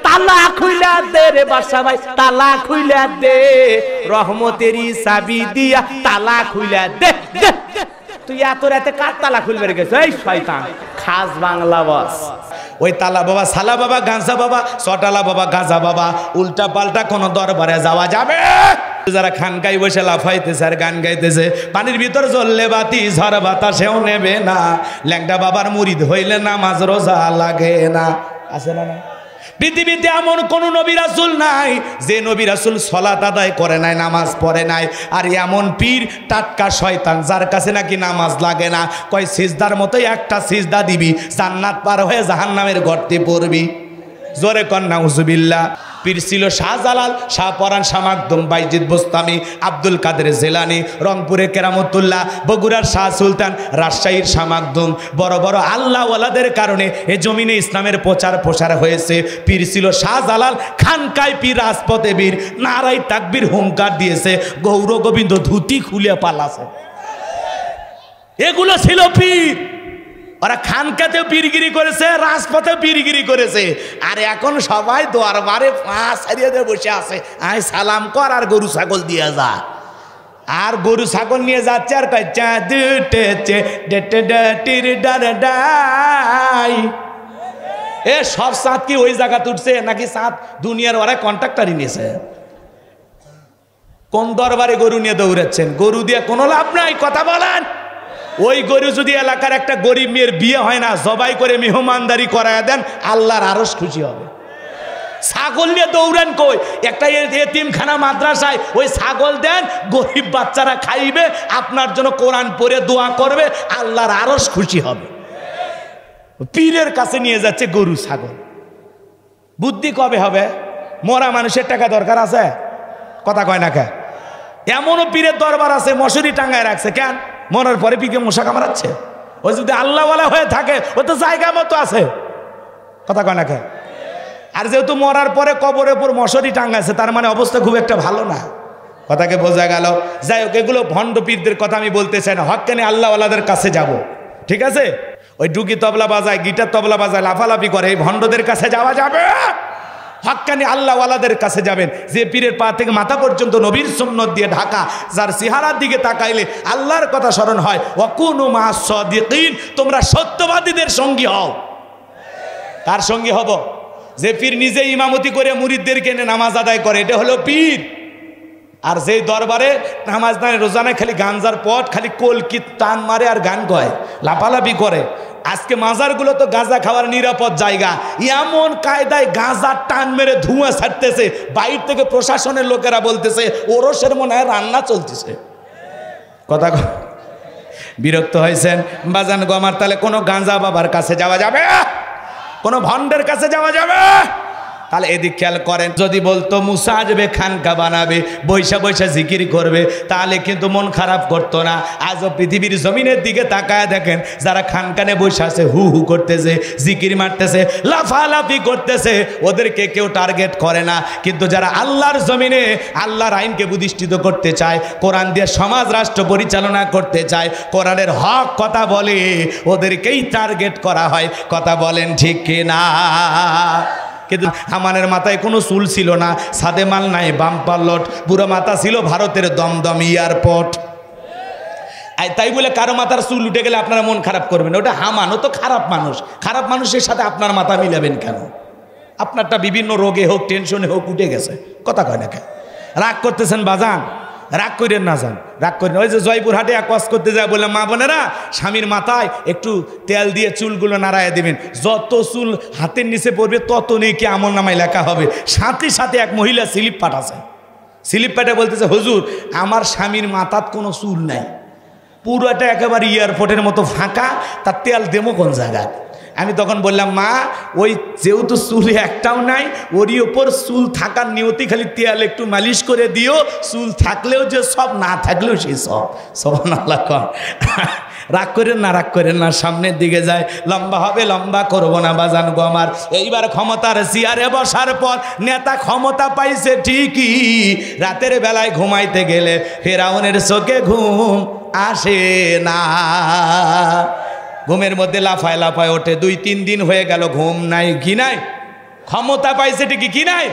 তালা খুইলা দে রে বাদশা ভাই, তালা খুইলা দে, রহমতেরই চাবি দিয়া তালা খুইলা দে। তুই এত রাতে কার তালা খুলবে গেছ? এই শয়তান, খাস বাংলা বস। ওই তালা বাবা, সালা বাবা, গাঁজা বাবা, সটালা বাবা, গাঁজা বাবা, উল্টা পাল্টা কোন দরবারে যাওয়া যাবে? যারা খানকায় বসে লাফাইতেছে আর গান গাইতেছে, পানির ভিতর জ্বললে বাতি ঝড় বাতাসেও নেবে না, ল্যাংটা বাবার মুরিদ হইলে নামাজ রোজা লাগে না। আছে না? না, পৃথিবীতে এমন কোন নবী রাসূল নাই যে নবী রাসূল সালাত আদায় করে নাই, নামাজ পড়ে নাই। আর এমন পীর টাটকা শয়তান যার কাছে নাকি নামাজ লাগে না, কয় সিজদার মতোই একটা সিজদা দিবি, জান্নাত পার হয়ে জাহান্নামের গর্তে পড়বি। জোরে কর নাউজুবিল্লাহ। পীর ছিল শাহজালাল, শাহপরান, শাহ মাকদুম, বাইজিদ বোস্তামি, আব্দুল কাদের জেলানি, রংপুরে কেরামতুল্লাহ, বগুড়ার শাহ সুলতান, রাজশাহীর শাহ মাকদুম। বড় বড় আল্লাহওয়ালাদের কারণে এ জমিনে ইসলামের প্রচার প্রসার হয়েছে। পীর ছিল শাহজালাল, খানকায় পীর, রাজপথে বীর, নারাই তাকবীর হুঙ্কার দিয়েছে, গৌর গোবিন্দ ধুতি খুলে পালাছে। এগুলো ছিল পীর। ওরা খানকাতেও পীরগিরি করেছে, রাজপথেও পীরগিরি করেছে। আর এখন সবাই দরবারে পাঁচ হারিয়ে বসে আছে, আয় সালাম কর আর গরু ছাগল দিয়ে যা। আর গরু ছাগল নিয়ে যাচ্ছে আর কয় এ সব চাঁদ কি ওই জায়গা তুলছে নাকি চাঁদ দুনিয়ার ওরা কন্ট্রাক্টারই নিয়েছে? কোন দরবারে গরু নিয়ে দৌড়াচ্ছেন? গরু দিয়ে কোনো লাভ নাই, কথা বলেন। ওই গরু যদি এলাকার একটা গরিব মেয়ের বিয়ে হয় না, জবাই করে মেহমানদারি করায় দেন, আল্লাহর আরশ খুশি হবে। ছাগল নিয়ে দৌড়ান কই? একটা এতিমখানা মাদ্রাসায় ওই ছাগল দেন, গরিব বাচ্চারা খাইবে, আপনার জন্য কোরআন পড়ে দোয়া করবে, আল্লাহর আরশ খুশি হবে। পীরের কাছে নিয়ে যাচ্ছে গরু ছাগল। বুদ্ধি কবে হবে? মরা মানুষের টাকা দরকার আছে? কথা কয় না কে? এমনও পীরের দরবার আছে মশারি টাঙ্গায় রাখছে, কেন? মরার পরে পিকে মশা কামড়াচ্ছে। ও যদি আল্লাহওয়ালা হয়ে থাকে, ও তো জায়গা মতো আছে, কথা কয় না কে? আর যেহেতু মরার পরে কবরের উপর মশারি টাঙ্গাছে, তার মানে অবস্থা খুব একটা ভালো না। কথাকে বোঝা গেল? যাই হোক, এগুলো ভণ্ড পীরদের কথা আমি বলতে চাই না, হক্কানি আল্লাহওয়ালাদের কাছে যাব, ঠিক আছে? ওই ডুকি তবলা বাজায়, গিটার তবলা বাজায়, লাফালাফি করে, এই ভণ্ডদের কাছে যাওয়া যাবে? হক্কানি আল্লাহওয়ালাদের কাছে যাবেন, যে পীরের পা থেকে মাথা পর্যন্ত নবীর সুন্নত দিয়ে ঢাকা, যার চেহারার দিকে তাকাইলে আল্লাহর কথা স্মরণ হয়। ওয়াকুনু মা'আস সাদিকিন, তোমরা সত্যবাদীদের সঙ্গী হও। কার সঙ্গী হব? যে পীর নিজে ইমামতি করে মুরিদদেরকে এনে নামাজ আদায় করে, এটা হলো পীর। আর যেই দরবারে নামাজ নাই, রোজা নাই, খালি গাঞ্জার পট, খালি কলকি টান মারে আর গান গায়, লাফালাফি করে। আজকে মাজারগুলো তো গাঁজা খাওয়ার নিরাপদ জায়গা, এমন কায়দায় গাঁজার টান মেরে ধোঁয়া ছাড়তেছে, বাইর থেকে প্রশাসনের লোকেরা বলতেছে ওরসের মনে হয় রান্না চলতেছে। কথা বিরক্ত হয়েছেন বাজান গো আমার? তাহলে কোনো গাঁজা বাবার কাছে যাওয়া যাবে? কোনো ভণ্ডের কাছে যাওয়া যাবে? তাহলে এদিক খেয়াল করেন, যদি বলতো মুসা আসবে, খানকা বানাবে, বৈশা বৈশা জিকির করবে, তাহলে কিন্তু মন খারাপ করতো না। আজও পৃথিবীর জমিনের দিকে তাকায় দেখেন, যারা খানকানে বসে আছে, হু হু করতেছে, জিকির মারতেছে, লাফালাফি করতেছে, ওদেরকে কেউ টার্গেট করে না। কিন্তু যারা আল্লাহর জমিনে আল্লাহর আইনকে প্রতিষ্ঠিত করতে চায়, কোরআন দিয়ে সমাজ রাষ্ট্র পরিচালনা করতে চায়, কোরআনের হক কথা বলে, ওদেরকেই টার্গেট করা হয়। কথা বলেন ঠিক কিনা? কিন্তু আমানের মাথায় কোনো চুল ছিল না, সাদে মাল নাই, বাম্পার লট, পুরো মাথা ছিল ভারতের দমদম এয়ারপোর্ট। তাই বলে কারো মাথার চুল উঠে গেলে আপনারা মন খারাপ করবেন, ওটা হামানো তো খারাপ মানুষ। খারাপ মানুষের সাথে আপনার মাথা মিলাবেন কেন? আপনারটা বিভিন্ন রোগে হোক, টেনশনে হোক, উঠে গেছে, কথা কয় না কেন? রাগ করতেছেন বাজান? রাগ করেন না যান, রাগ করেন। ওই যে জয়পুরহাটে এক ওয়াজ করতে যায়, বললাম মা বোনেরা, স্বামীর মাথায় একটু তেল দিয়ে চুলগুলো নাড়াইয়া দেবেন, যত চুল হাতের নিচে পড়বে তত নেকি আমল নামায় লেখা হবে। সাথে সাথে এক মহিলা স্লিপ পাঠাছে, স্লিপ পাঠে বলতেছে হুজুর আমার স্বামীর মাথার কোনো চুল নাই, পুরোটা একেবারে এয়ারপোর্টের মতো ফাঁকা, তার তেল দেবো কোন জায়গায়? আমি তখন বললাম মা, ওই যেহেতু চুল একটাও নাই, ওরই ওপর চুল থাকার নিয়তি খালি তেল একটু মালিশ করে দিও, চুল থাকলেও যে সব, না থাকলেও সেই সব। সুবহানাল্লাহ। রাগ করেন না, রাগ করেন না, সামনের দিকে যায়, লম্বা হবে, লম্বা করবো না বাজান গো আমার। এইবার ক্ষমতার চেয়ারে বসার পর নেতা ক্ষমতা পাইছে ঠিকই, রাতের বেলায় ঘুমাইতে গেলে ফেরাউনের চোখে ঘুম আসে না। ঘুমের মধ্যে লাফায় লাফায় ওঠে, 2-3 দিন হয়ে গেল ঘুম নাই, ঘি নাই, ক্ষমতা পাইছে ঠিকই, কি নাই?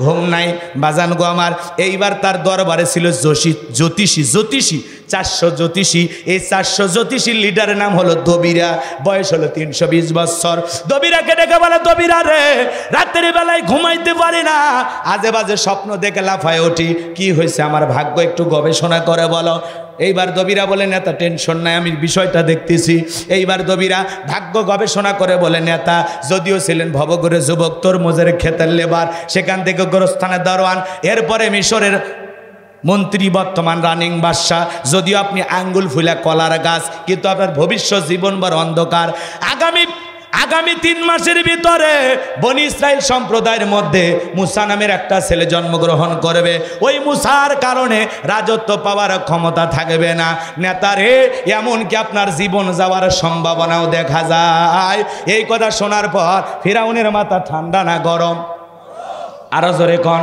ঘুম নাই। বাজান গো আমার, এইবার তার দরবারে ছিল জ্যোতিষী 400 জ্যোতিষী। এই 400 জ্যোতিষীর লিডারের নাম হলো দবিরা, বয়স হলো 320 বছর। দবিরাকে ডেকে বলে, দবিরা রে, রাতের বেলায় ঘুমাইতে পারি না, আজে বাজে স্বপ্ন দেখে লাফায় উঠি, কি হয়েছে আমার ভাগ্য একটু গবেষণা করে বলো। এইবার দবিরা বলে, নেতা টেনশন নাই, আমি বিষয়টা দেখতেছি। এইবার দবিরা ভাগ্য গবেষণা করে বলে, নেতা যদিও ছিলেন ভবঘুরে যুবক, তরমুজের ক্ষেতের লেবার, সেখান থেকে গোরস্থানের দারোয়ান, এরপরে মিশরের মন্ত্রী, বর্তমান রানিং বাদশাহ, যদিও আপনি আঙ্গুল ফুলা কলার গাছ, কিন্তু আপনার ভবিষ্যৎ জীবন বড় অন্ধকার। আগামী 3 মাসের ভিতরে বনি ইসরাইল সম্প্রদায়ের মধ্যে মুসা নামের একটা ছেলে জন্মগ্রহণ করবে। ওই মুসার কারণে রাজত্ব পাওয়ার ক্ষমতা থাকবে না। নেতারে, এমনকি আপনার জীবন যাওয়ার সম্ভাবনাও দেখা যায়। এই কথা শোনার পর ফিরাউনের মাথা ঠান্ডা না গরম? আরো জোরে কন।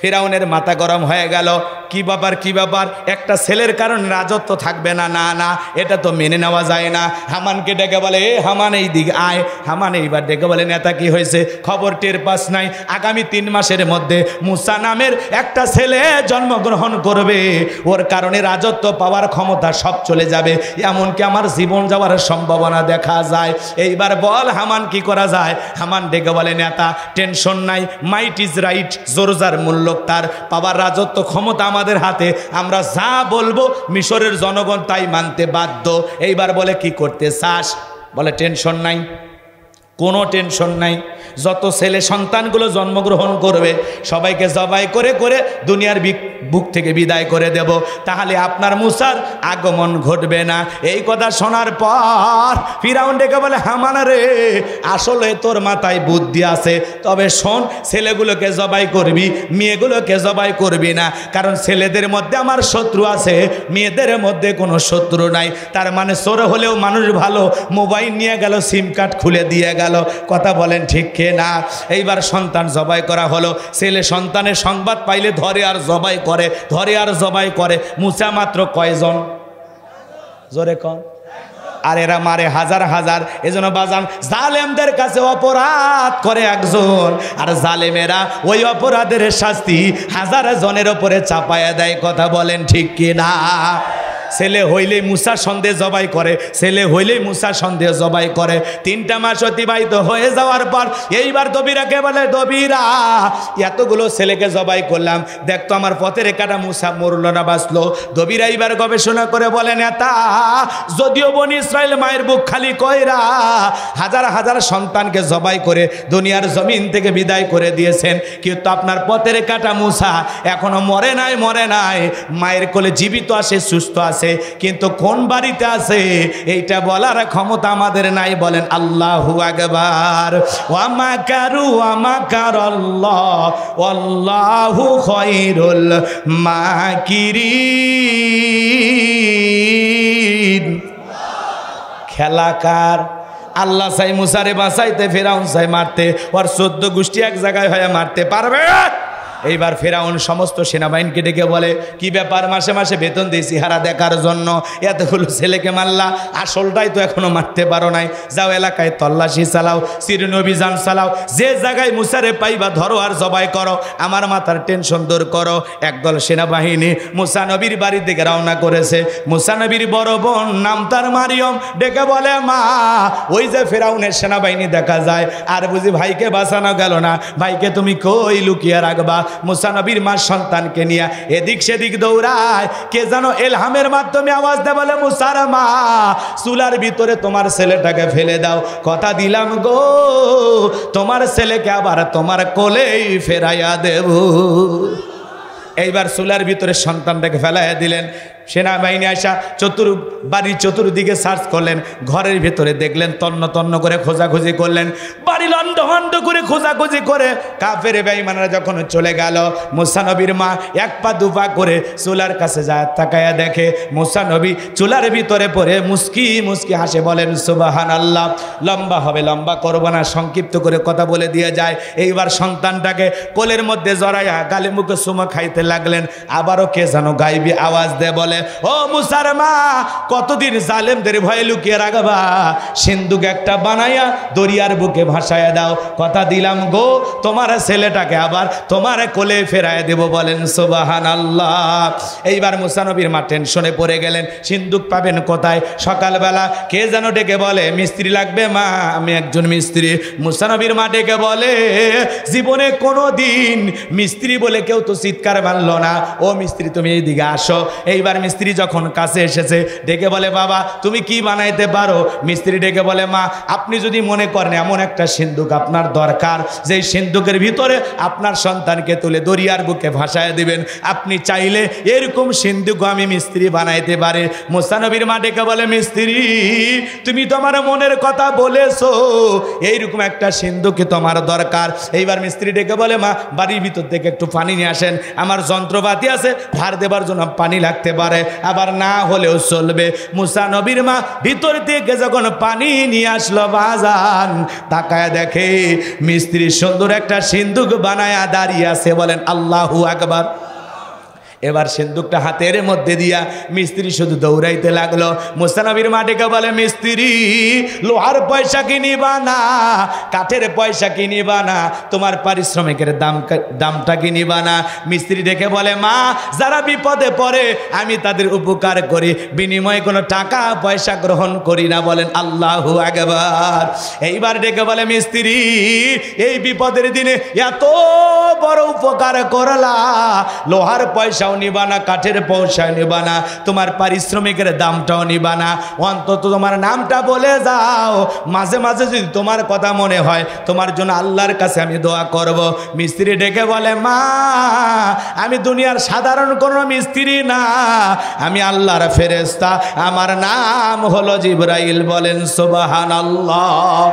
ফিরাউনের মাথা গরম হয়ে গেল। কি ব্যাপার, একটা ছেলের কারণে রাজত্ব থাকবে না? না না, এটা তো মেনে নেওয়া যায় না। হামানকে ডেকে বলে, এ হামান এই দিকে আয়। হামান এইবার ডেকে বলে, নেতা কি হয়েছে? খবর টের পাস নাই? আগামী 3 মাসের মধ্যে মুসা নামের একটা ছেলে জন্মগ্রহণ করবে, ওর কারণে রাজত্ব পাওয়ার ক্ষমতা সব চলে যাবে, এমনকি আমার জীবন যাওয়ার সম্ভাবনা দেখা যায়। এইবার বল হামান কি করা যায়? হামান ডেকে বলে, নেতা টেনশন নাই, মাইট ইজ রাইট, জোরজার মূল্য তার, পাওয়ার রাজত্ব ক্ষমতা আমাদের হাতে, আমরা যা বলবো মিশরের জনগণ তাই মানতে বাধ্য। এইবার বলে, কি করতে চাস? বলে, টেনশন নাই, কোনো টেনশন নাই, যত ছেলে সন্তানগুলো জন্মগ্রহণ করবে সবাইকে জবাই করে করে দুনিয়ার বুক থেকে বিদায় করে দেব, তাহলে আপনার মুসার আগমন ঘটবে না। এই কথা শোনার পর ফিরাউন ডেকে বলে, হামান রে, আসলে তোর মাথায় বুদ্ধি আছে, তবে শোন, ছেলেগুলোকে জবাই করবি, মেয়েগুলোকে জবাই করবি না, কারণ ছেলেদের মধ্যে আমার শত্রু আছে, মেয়েদের মধ্যে কোনো শত্রু নাই। তার মানে চোর হলেও মানুষ ভালো, মোবাইল নিয়ে গেল, সিম কার্ড খুলে দিয়ে গেল। কথা বলেন ঠিক কে না? এইবার সন্তান জবাই করা হলো। ছেলে সন্তানের সংবাদ পাইলে ধরে আর জবাই করে। মুসা মাত্র কয়জন? জোরে কন। আর এরা মারে হাজার হাজার। এজন্য বাজান, জালেমদের কাছে অপরাধ করে একজন, আর জালেমেরা ওই অপরাধের শাস্তি হাজার জনের উপরে চাপায়া দেয়। কথা বলেন ঠিক কি না? ছেলে হইলেই মুসা সন্দেহ জবাই করে, ছেলে হইলেই মুসা সন্দেহ জবাই করে। 3টা মাস অতিবাহিত হয়ে যাওয়ার পর এইবার দবিরাকে বলে, দবিরা, এতগুলো ছেলেকে জবাই করলাম, দেখতো আমার পথের কাটা মুসা মরল না বাঁচলো? দবিরা এইবার গবেষণা করে বলে, নেতা যদিও বনি ইসরাইল মায়ের বুক খালি কইরা হাজার হাজার সন্তানকে জবাই করে দুনিয়ার জমিন থেকে বিদায় করে দিয়েছেন, কিন্তু আপনার পথের কাটা মুসা এখনো মরে নাই, মায়ের কোলে জীবিত আছে, সুস্থ আছে, কিন্তু কোন বাড়িতে আছে এইটা বলার ক্ষমতা আমাদের নাই। বলেন আল্লাহু আকবার। ওয়া মাকারু ওয়া মাকারাল্লাহ ওয়াল্লাহু খায়রুল মাকিরিন। খেলাকার আল্লাহ চাই মুসারে বাঁচাইতে, ফেরাউন চাই মারতে, ওর 14 গোষ্ঠী এক জায়গায় হয়ে মারতে পারবে? এইবার ফেরাউন সমস্ত সেনাবাহিনীকে ডেকে বলে, কি ব্যাপার, মাসে মাসে বেতন দিই চেহারা দেখার জন্য, এতগুলো ছেলেকে মারলা, আসলটাই তো এখনো মারতে পারো নাই, যাও এলাকায় তল্লাশি চালাও, চিরুন অভিযান চালাও, যে জায়গায় মুসারে পাইবা ধরো আর জবাই করো, আমার মাথার টেনশন দূর করো। একদল সেনাবাহিনী মুসা নবীর বাড়ির দিকে রওনা করেছে। মুসা নবীর বড় বোন, নাম তার মারিয়ম, ডেকে বলে, মা, ওই যে ফেরাউনের সেনাবাহিনী দেখা যায়, আর বুঝি ভাইকে বাঁচানো গেল না, ভাইকে তুমি কই লুকিয়ে রাখবা? মুসা নবীর মা সন্তানকে নিয়ে এদিক সেদিক দৌড়ায়, কে যেন এলহামের মাধ্যমে আওয়াজ দেয়, বলে, মুসার মা, চুলার ভিতরে তোমার ছেলেটাকে ফেলে দাও, কথা দিলাম গো, তোমার ছেলেকে আবার তোমার কোলেই ফেরাইয়া দেব। এইবার চুলার ভিতরে সন্তানটাকে ফেলাইয়া দিলেন। সেনাবাহিনী আসা বাড়ির চতুর্দিকে সার্চ করলেন, ঘরের ভিতরে দেখলেন, তন্ন তন্ন করে খোঁজাখুঁজি করলেন, বাড়ি লন্ড হন্ড করে খোঁজাখুঁজি করে কাফের বেঈমানরা যখন চলে গেল, মুসা নবীর মা 1 পা 2 পা করে চুলার কাছে যায়, তাকায়া দেখে মুসা নবী চুলার ভিতরে পড়ে মুস্কি মুস্কি হাসে, বলেন সুবহানাল্লাহ। লম্বা হবে, লম্বা করব না, সংক্ষিপ্ত করে কথা বলে দিয়ে যায়। এইবার সন্তানটাকে কোলের মধ্যে জড়াইয়া গালে মুখে চুমা খাইতে লাগলেন। আবারও কে যেন গাইবি আওয়াজ দেয়, বলে, ও মুসার মা, কতদিন জালেমদের ভয়ে লুকিয়ে রাখবা? সিন্ধুক একটা বানাইয়া দরিয়ার বুকে ভাসায় দাও। কথা দিলাম গো, তোমার ছেলেটাকে আবার তোমার কোলে ফেরায় দেব। বলেন সুবহানাল্লাহ। এইবার মুসা নবীর মা টেনশনে পড়ে গেলেন, সিন্ধুক পাবেন কোথায়? সকালবেলা কে যেন ডেকে বলে, মিস্ত্রি লাগবে মা, আমি একজন মিস্ত্রি। মুসা নবীর মা ডেকে বলে, জীবনে কোনো দিন মিস্ত্রি বলে কেউ তো চিৎকার মারল না। ও মিস্ত্রি, তুমি এইদিকে আসো। এইবার মিস্ত্রি যখন কাছে এসেছে, ডেকে বলে, বাবা তুমি কি বানাইতে পারো? মিস্ত্রি ডেকে বলে, মা আপনি যদি মনে করেন এমন একটা সিন্ধুক আপনার দরকার, যেই সিন্ধুকের ভিতরে আপনার সন্তানকে তুলে দরিয়ার বুকে ভাসায় দিবেন, আপনি চাইলে এরকম সিন্ধুক আমি মিস্ত্রি বানাইতে পারে। মুসা নবীর মা ডেকে বলে, মিস্ত্রি তুমি তোমার মনের কথা বলেছো, এইরকম একটা সিন্ধুকে তোমার দরকার। এইবার মিস্ত্রি ডেকে বলে, মা বাড়ির ভিতর থেকে একটু পানি নিয়ে আসেন, আমার যন্ত্রপাতি আছে, ভার দেবার জন্য পানি লাগতে পারে, আবার না হলেও চলবে। মুসা নবীর মা ভিতর থেকে যখন পানি নিয়ে আসলো, বাজান তাকায় দেখে মিস্ত্রি সুন্দর একটা সিন্ধুক বানায়া দাঁড়িয়ে আছে। বলেন আল্লাহু আকবার। এবার সিন্ধুকটা হাতের মধ্যে দিয়া মিস্ত্রি শুধু দৌড়াইতে লাগলো। মুসা নবীর মা ডেকে বলে, মিস্ত্রি লোহার পয়সা কিনিবা না, কাঠের পয়সা কিনিবা না, তোমার পারিশ্রমিকের দামটা কিনিবা না। মিস্ত্রি ডেকে বলে, মা যারা বিপদে পড়ে আমি তাদের উপকার করি, বিনিময়ে কোনো টাকা পয়সা গ্রহণ করি না। বলেন আল্লাহু আকবার। এইবার ডেকে বলে, মিস্ত্রি এই বিপদের দিনে এত বড় উপকার করলা, লোহার পয়সা নিবা না, কাঠের পয়সা নিবা না, তোমার পারিশ্রমিকের দামটাও নিবা না, অন্তত তোমার নামটা বলে যাও। মাঝে মাঝে যদি তোমার কথা মনে হয়, তোমার জন্য আল্লাহর কাছে আমি দোয়া করব। মিস্ত্রি ডেকে বলে, মা আমি দুনিয়ার সাধারণ কোনো মিস্ত্রি না, আমি আল্লাহর ফেরেশতা, আমার নাম হলো জিবরাইল। বলেন সুবহানাল্লাহ।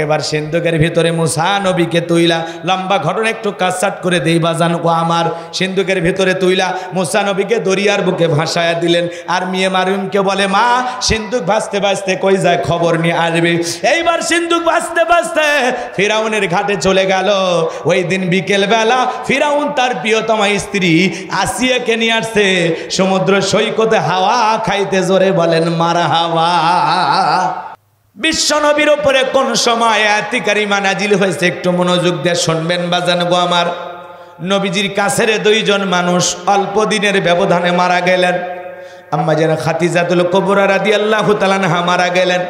এবার সিন্ধুকের ভিতরে মুসা নবীকে তুইলা, লম্বা ঘটনা একটু কাটছাট করে দেই বাজান ও আমার। সিন্ধুকের ভিতরে তুইলা মুসা নবীকে দরিয়ার বুকে ভাসায়া দিলেন। আর মেয়ে মারিয়মকে বলে, মা সিন্ধুক ভাসতে ভাসতে কই যায় খবর নিয়ে আসবে। এইবার সিন্ধুক ভাসতে ভাসতে ফিরাউনের ঘাটে চলে গেল। ওই দিন বিকেল বেলা ফিরাউন তার প্রিয়তমা স্ত্রী আসিয়াকে নিয়ে আসছে সমুদ্র সৈকতে হাওয়া খাইতে। জোরে বলেন মারহাবা। বিশ্ব নবীর উপরে কোন সময় আয়াতে কারিমা নাজিল হয়েছে একটু মনোযোগ দিয়ে শুনবেন বাজান গো আমার। নবীজির কাছের দুইজন মানুষ অল্প দিনের ব্যবধানে মারা গেলেন। আম্মা জান খাদিজাতুল কুবরা রাদিয়াল্লাহু তাআলা আনহা মারা গেলেন,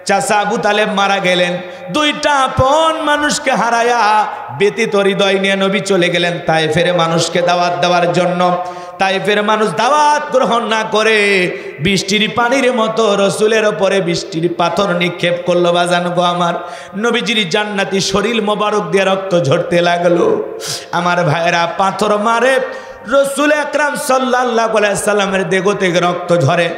চাচা আবু তালেব মারা গেলেন। দুইটা আপন মানুষকে হারায়া ব্যতীত হৃদয় নিয়ে নবী চলে গেলেন তায়েফের মানুষকে দাওয়াত দেওয়ার জন্য। তায়েফের মানুষ দাওয়াত গ্রহণ না করে বৃষ্টির পানির মতো রসুলের ওপরে বৃষ্টির পাথর নিক্ষেপ করলো বাজান গো আমার। নবীজির জান্নাতি শরীর মোবারক দিয়ে রক্ত ঝরতে লাগলো। আমার ভাইয়েরা, পাথর মারে রসুল আকরাম সাল্লাল্লাহু আলাইহি সাল্লামের দেহ থেকে রক্ত ঝরে।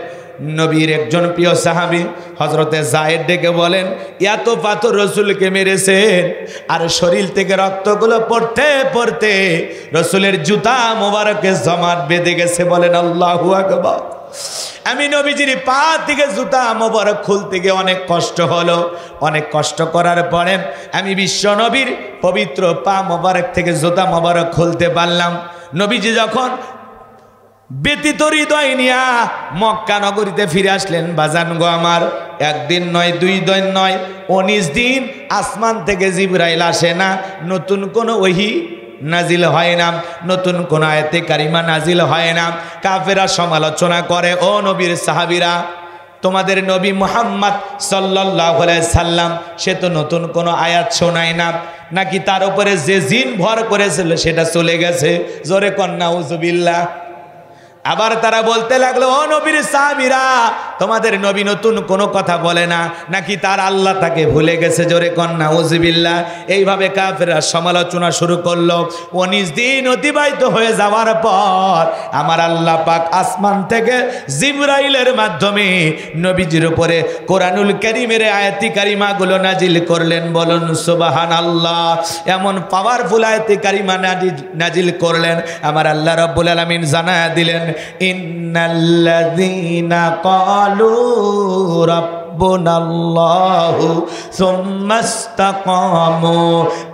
নবীর একজন প্রিয় সাহাবী হযরতে যায়েদ ডেকে বলেন, এত পাথর রসুলকে মেরেছেন আর শরীর থেকে রক্তগুলো পড়তে পড়তে রসুলের জুতা মোবারকে জমাট বেঁধে গেছে। বলেন আল্লাহু আকবার। আমি নবীজির পা থেকে জুতা মোবারক খুলতে গিয়ে অনেক কষ্ট হলো। অনেক কষ্ট করার পরে আমি বিশ্ব নবীর পবিত্র পা মোবারক থেকে জুতা মোবারক খুলতে পারলাম। নবীজি যখন ব্যতীত হৃদয় নিয়া মক্কা নগরীতে ফিরে আসলেন বাজান গো আমার, একদিন নয়, দুই দিন নয়, 19 দিন আসমান থেকে জিবরাইল আসে না, নতুন কোনো ওহী নাজিল হয় না, নতুন কোন আয়াতে কারিমা নাজিল হয় না। কাফেররা সমালোচনা করে, ও নবীর সাহাবীরা, তোমাদের নবী মুহাম্মদ সাল্লাল্লাহু আলাইহি সাল্লাম সে তো নতুন কোনো আয়াত শোনায় না, নাকি তার উপরে যে জিন ভর করেছিল সেটা চলে গেছে? জোরে কন্যা উযুবিল্লাহ। আবার তারা বলতে লাগলো, ও নবীর সাহাবীরা, তোমাদের নবী নতুন কোনো কথা বলে না, নাকি তার আল্লাহ তাকে ভুলে গেছে? জোরে কন্যা উযুবিল্লাহ। এইভাবে কাফেররা সমালোচনা শুরু করলো। 19 দিন অতিবাহিত হয়ে যাওয়ার পর আমার আল্লাহ পাক আসমান থেকে জিবরাইলের মাধ্যমে নবীজির উপরে কোরআনুল কারীমের আয়াতি কারিমাগুলো নাজিল করলেন। বলুন সুবহানাল্লাহ। এমন পাওয়ারফুল আয়াতি কারিমা নাজিল করলেন, আমার আল্লাহ রাব্বুল আলামিন জানায়া দিলেন, ইন্নাল্লাযীনা ক্বালু রাব্বানা রাব্বুনাল্লাহু সুম্মা ইসতাকামু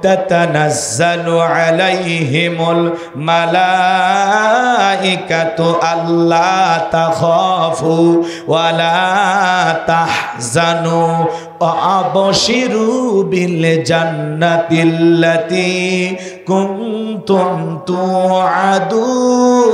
তাতানাজ্জালু আলাইহিমুল মালাইকাতু আল্লা তাখাফু ওয়া লা তাহজানু ওয়া আবশিরু বিল জান্নাতিল্লাতী কুনতুম তুআদুন।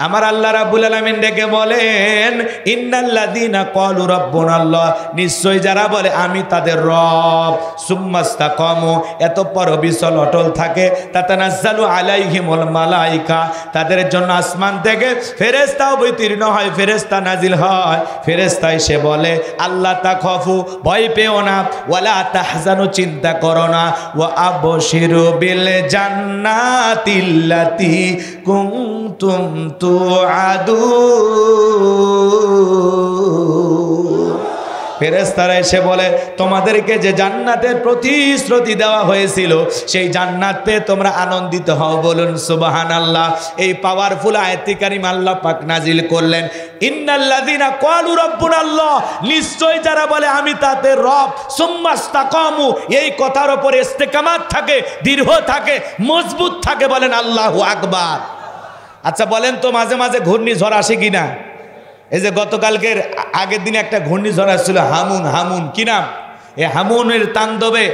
আমার আল্লাহ রাব্বুল আলামিন ডেকে বলেন, ইন্নাল্লাযীনা ক্বালু রাব্বুনাল্লাহ, নিশ্চয় যারা বলে আমি তাদের রব, সুম্মাস্তাকামু, এতঃপর বিচল অটল থাকে, তাতানাজ্জালু আলাইহিমুল মালাইকা, তাদের জন্য আসমান থেকে ফেরেশতা অবতীর্ণ হয়, ফেরেশতা নাজিল হয়। ফেরেশতা এসে বলে আল্লাহ তাখাফু, ভয় পেও না, ওয়ালা তাহজানু, চিন্তা করো না, ওয়া আবশিরু বিল জান্নাতিল্লাতী কুনতুম ফেরেশতারা এসে বলে তোমাদেরকে যে জান্নাতের প্রতিশ্রুতি দেওয়া হয়েছিল সেই জান্নাত পেয়ে তোমরা আনন্দিত হও। বলুন সুবহানাল্লাহ। এই পাওয়ারফুল আয়াতে কারিমা আল্লাহ পাক নাজিল করলেন, ইন্নাল্লাযীনা ক্বালু রাব্বুনাল্লাহ, নিশ্চয় যারা বলে আমি তাদের রব, সুম্মা ইসতাকামু, এই কথার উপরে ইস্তেকামাত থাকে, দৃঢ় থাকে, মজবুত থাকে। বলেন আল্লাহু আকবার। আচ্ছা বলেন তো মাঝে মাঝে ঘূর্ণিঝড় আসে কিনা? এই যে গতকালকের আগের দিনে একটা ঘূর্ণিঝড় আসছিল হামুন, কি নাম? এই হামুনের তাণ্ডবে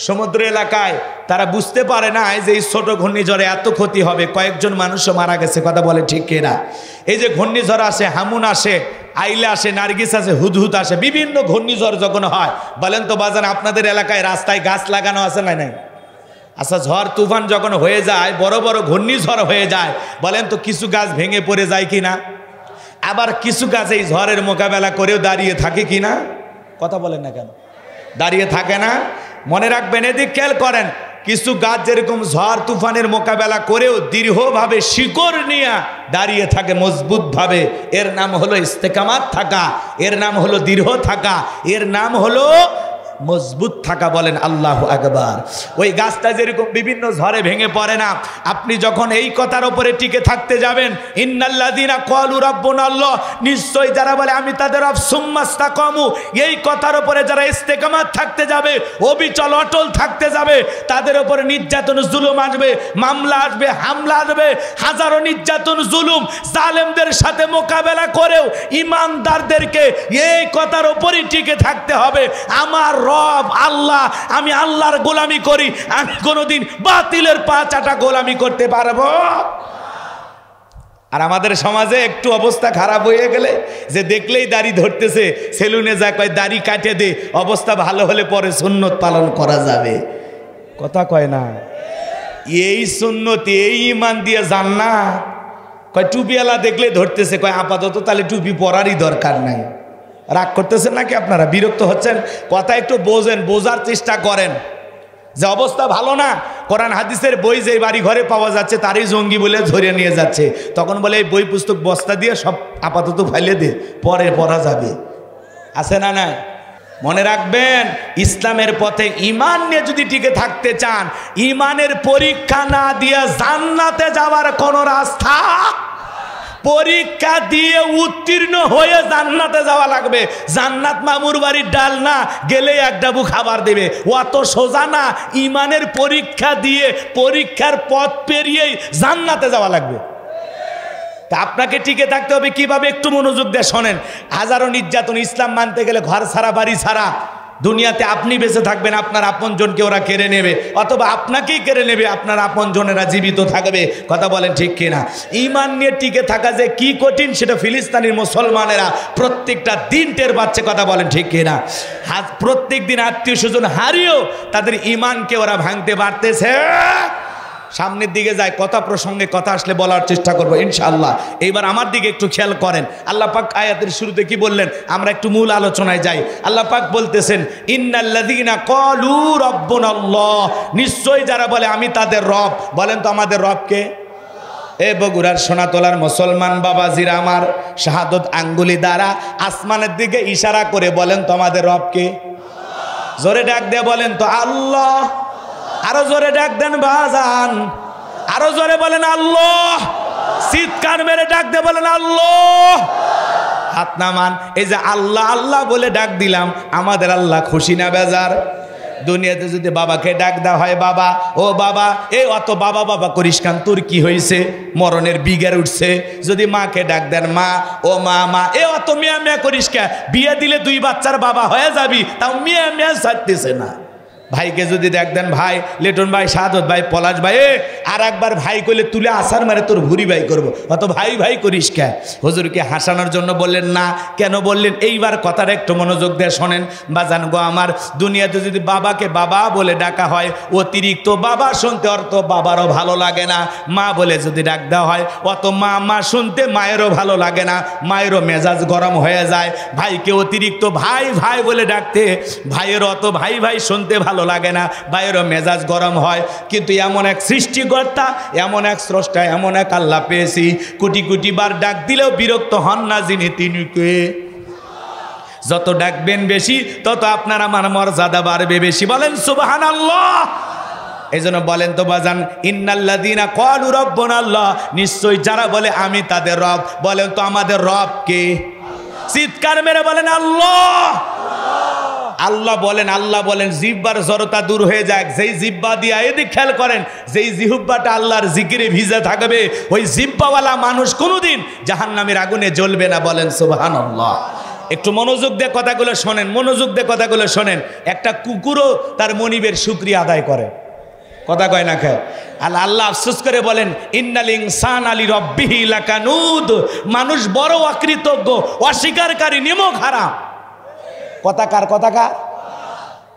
সমুদ্র এলাকায় তারা বুঝতে পারে না যে এই ছোট ঘূর্ণিঝড়ে এত ক্ষতি হবে, কয়েকজন মানুষও মারা গেছে। কথা বলে ঠিক কিনা? এই যে ঘূর্ণিঝড় আসে, হামুন আসে, আইলা আসে, নার্গিস আসে, হুদহুদ আসে, বিভিন্ন ঘূর্ণিঝড় যখন হয়, বলেন তো বাজান আপনাদের এলাকায় রাস্তায় গাছ লাগানো আছে না নাই? আচ্ছা ঝড় তুফান যখন হয়ে যায়, বড় বড় ঘূর্ণিঝড় হয়ে যায়, বলেন তো কিছু গাছ ভেঙে পড়ে যায় কিনা? আবার কিছু গাছ এই ঝড়ের মোকাবেলা করেও দাঁড়িয়ে থাকে কিনা? কথা বলেন না কেন? দাঁড়িয়ে থাকে না? মনে রাখবেন, এদিক খেয়াল করেন, কিছু গাছ যেরকম ঝড় তুফানের মোকাবেলা করেও দৃঢ়ভাবে শিকড় নিয়ে দাঁড়িয়ে থাকে মজবুতভাবে, এর নাম হলো ইস্তেকামাত থাকা, এর নাম হলো দৃঢ় থাকা, এর নাম হলো মজবুত থাকা। বলেন আল্লাহু আকবার। ওই গাছটা যেরকম বিভিন্ন ঝড়ে ভেঙে পড়ে না, আপনি যখন এই কথার উপরে টিকে থাকতে যাবেন, ইন্নাল্লাযীনা ক্বালু রাব্বুনাল্লাহ, নিশ্চয় যারা বলে আমি তাদের রব, সুম্মা ইসতাকামু, এই কথার উপরে যারা ইস্তেকামাত থাকতে যাবে, অবিচল অটল থাকতে যাবে, তাদের উপরে নির্যাতন জুলুম আসবে, মামলা আসবে, হামলা আসবে, হাজারো নির্যাতন জুলুম জালেমদের সাথে মোকাবেলা করেও ইমানদারদেরকে এই কথার উপরই টিকে থাকতে হবে, আমার রব আল্লাহ, আমি আল্লাহর গোলামি করি, আমি কোনোদিন বাতিলের পা চাটা গোলামি করতে পারবো। আর আমাদের সমাজে একটু অবস্থা খারাপ হয়ে গেলে যে দেখলেই দাড়ি ধরতেছে, সেলুনে যা কয় দাড়ি কাটে দে, অবস্থা ভালো হলে পরে সুন্নত পালন করা যাবে। কথা কয় না? এই সুন্নত, এই ইমান দিয়ে জান্নাত। কয় টুপিওয়ালা দেখলে ধরতেছে, কয় আপাতত তাহলে টুপি পরারই দরকার নাই। রাগ করতেছেন নাকি আপনারা? বিরক্ত হচ্ছেন? কথা একটু বোঝেন, বোঝার চেষ্টা করেন যে অবস্থা ভালো না। কোরআন হাদিসের বই যে বাড়ি ঘরে পাওয়া যাচ্ছে তারই জঙ্গি বলে ধরে নিয়ে যাচ্ছে, তখন বলে এই বই পুস্তক বস্তা দিয়ে সব আপাতত ফাইলে দে, পরে পড়া যাবে। আছে না? না, মনে রাখবেন, ইসলামের পথে ইমান নিয়ে যদি টিকে থাকতে চান, ইমানের পরীক্ষা না দিয়ে জান্নাতে যাওয়ার কোনো রাস্তা, পরীক্ষা দিয়ে উত্তীর্ণ হয়ে জান্নাতে যাওয়া লাগবে। জান্নাত মামুর বাড়ির ডাল না, গেলে এক ডাবু খাবার দেবে, অত সোজা না। ইমানের পরীক্ষা দিয়ে পরীক্ষার পথ পেরিয়েই জান্নাতে যাওয়া লাগবে। তা আপনাকে টিকে থাকতে হবে কিভাবে? একটু মনোযোগ দিয়ে শোনেন। হাজারো নির্যাতন, ইসলাম মানতে গেলে ঘর ছাড়া, বাড়ি ছাড়া, দুনিয়াতে আপনি বেঁচে থাকবেন, আপনার আপনজনকে ওরা কেড়ে নেবে, অথবা আপনাকেই কেড়ে নেবে, আপনার আপনজনেরা জীবিত থাকবে। কথা বলেন ঠিক কিনা? ঈমান নিয়ে টিকে থাকা যে কি কঠিন সেটা ফিলিস্তিনের মুসলমানেরা প্রত্যেকটা দিন টের পাচ্ছে। কথা বলেন ঠিক কিনা? প্রত্যেক দিন আত্মীয় স্বজন হারিয়েও তাদের ঈমানকে ওরা ভাঙতে পারতেছে। সামনের দিকে যায়, কথা প্রসঙ্গে কথা আসলে বলার চেষ্টা করবো ইনশাআল্লাহ। এইবার আমার দিকে একটু খেয়াল করেন। আল্লাহ পাক আয়াতের শুরুতে কি বললেন? আমরা একটু মূল আলোচনায় যাই। আল্লাহ পাক বলতেছেন, ইন্নাল্লাযীনা ক্বালু রাব্বুনাল্লাহ, নিশ্চয় যারা বলে আমি তাদের রব। বলেন তো আমাদের রব কে? এ বগুড়ার সোনাতলার মুসলমান বাবাজিরা আমার, শাহাদত আঙ্গুলি দ্বারা আসমানের দিকে ইশারা করে বলেন তো আমাদের রব কে? জোরে ডাক দিয়ে বলেন তো আল্লাহ। আরো জোরে ডাক দেন বাজান, আরো জোরে বলেন আল্লাহ। চিৎকার মেরে ডাক দে বলেন আল্লাহ। হাত নামান। এই যে আল্লাহ আল্লাহ বলে ডাক দিলাম, আমাদের আল্লাহ খুশি না বেজার? দুনিয়াতে যদি বাবাকে ডাক দেওয়া হয়, বাবা ও বাবা, এই অত বাবা বাবা করিস কান, তোর কি হয়েছে, মরণের বিঘের উঠছে। যদি মাকে ডাক দেন মা ও মা মা, এ অত মিয়া মিয়া করিস কে, বিয়ে দিলে 2 বাচ্চার বাবা হয়ে যাবি, তাও মিয়া মিয়া ছাড়তেছে না। ভাইকে যদি ডাক দেন ভাই, লিটন ভাই, সাদত ভাই, পলাশ ভাই, আর একবার ভাই কইলে তুলে আসার মারে তোর ভুরি ভাই করবো, অত ভাই ভাই করিস কে? হুজুরকে হাসানোর জন্য বললেন না, কেন বললেন? এইবার কথাটা একটু মনোযোগ দিয়ে শোনেন বাজান গো আমার। দুনিয়াতে যদি বাবাকে বাবা বলে ডাকা হয়, অতিরিক্ত বাবা শুনতে অর্থ বাবারও ভালো লাগে না। মা বলে যদি ডাক দেওয়া হয়, অত মা মা শুনতে মায়েরও ভালো লাগে না, মায়েরও মেজাজ গরম হয়ে যায়। ভাইকে অতিরিক্ত ভাই ভাই বলে ডাকতে ভাইয়ের অত ভাই ভাই শুনতে ভালো লাগে না, ভাইয়েরও মেজাজ গরম হয়। কিন্তু এমন এক সৃষ্টিকর্তা, এমন এক স্রষ্টা, এমন এক আল্লাহ পেয়েছি, কোটি কোটি বার ডাক দিলেও বিরক্ত হন না যিনি, তিনি কে? যত ডাকবেন বেশি তত আপনার আমার মর্যাদা বাড়বে বেশি। বলেন সুবহানাল্লাহ। এই জন্য বলেন তো বাজান, ইন্নাল্লাযীনা ক্বালু রাব্বুনাল্লাহ, নিশ্চয়ই যারা বলে আমি তাদের রব, বলেন তো আমাদের রব কে? চিৎকার মেরে বলেন আল্লাহ। আল্লাহ বলেন, আল্লাহ বলেন, জিহ্বার জড়তা দূর হয়ে যাক। যেই জিহ্বা দিয়া, এদিক খেয়াল করেন, যেই জিহ্বাটা আল্লাহর জিকিরে ভিজে থাকবে, ওই জিহ্বাওয়ালা মানুষ কোনোদিন জাহান্নামের আগুনে জ্বলবে না। বলেন সুবহানাল্লাহ। একটু মনোযোগ দিয়ে কথাগুলো শোনেন, মনোযোগ দিয়ে কথাগুলো শোনেন। একটা কুকুরও তার মনিবের শুকরিয়া আদায় করে, কথা কয় না খায়। আল্লাহ আফসোস করে বলেন, ইন্নাল ইনসানা লিরাব্বিহি লাকানুদ, মানুষ বড় অকৃতজ্ঞ, অস্বীকারী, নিমক হারাম। কথাকার কথাকার।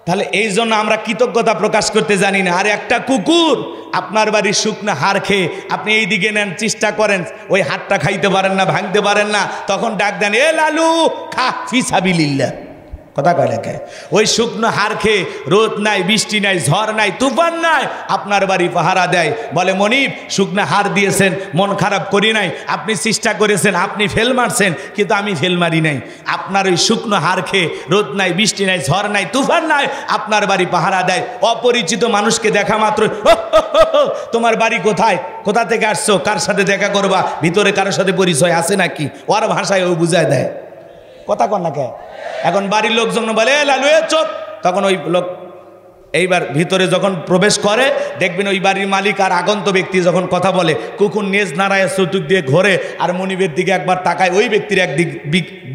তাহলে এই জন্য আমরা কৃতজ্ঞতা প্রকাশ করতে জানি না। আর একটা কুকুর আপনার বাড়ির শুকনো হাড় খেয়ে আপনি এই দিকে নেন, চেষ্টা করেন, ওই হাড়টা খাইতে পারেন না, ভাঙতে পারেন না, তখন ডাক দেন, এ লালু খা ফি সাবিলিল্লাহ। কথা কয় না কে? ওই শুকনো হাড় খেয়ে রোদ নাই, বৃষ্টি নাই, ঝড় নাই, তুফান নাই, আপনার বাড়ি পাহারা দেয়, বলে মনিব শুকনো হাড় দিয়েছেন, মন খারাপ করি নাই, আপনি চেষ্টা করেছেন, আপনি ফেল মারছেন, কিন্তু আমি ফেল মারি নাই। আপনার ওই শুকনো হাড় খেয়ে রোদ নাই, বৃষ্টি নাই, ঝড় নাই, তুফান নাই, আপনার বাড়ি পাহারা দেয়। অপরিচিত মানুষকে দেখা মাত্র তোমার বাড়ি কোথায়, কোথা থেকে আসছো, কার সাথে দেখা করবা, ভিতরে কারোর সাথে পরিচয় আছে নাকি, ওর ভাষায় ও বুঝায় দেয়। কথা কন না কে? এখন বাড়ির লোক যখন বলে লালু এ চোপ, তখন ওই লোক এইবার ভিতরে যখন প্রবেশ করে, দেখবেন ওই বাড়ির মালিক আর আগন্ত ব্যক্তি যখন কথা বলে, কুকুর নেজ নাড়ায় চতুর্দিক দিয়ে ঘোরে আর মনিবের দিকে একবার তাকায়, ওই ব্যক্তির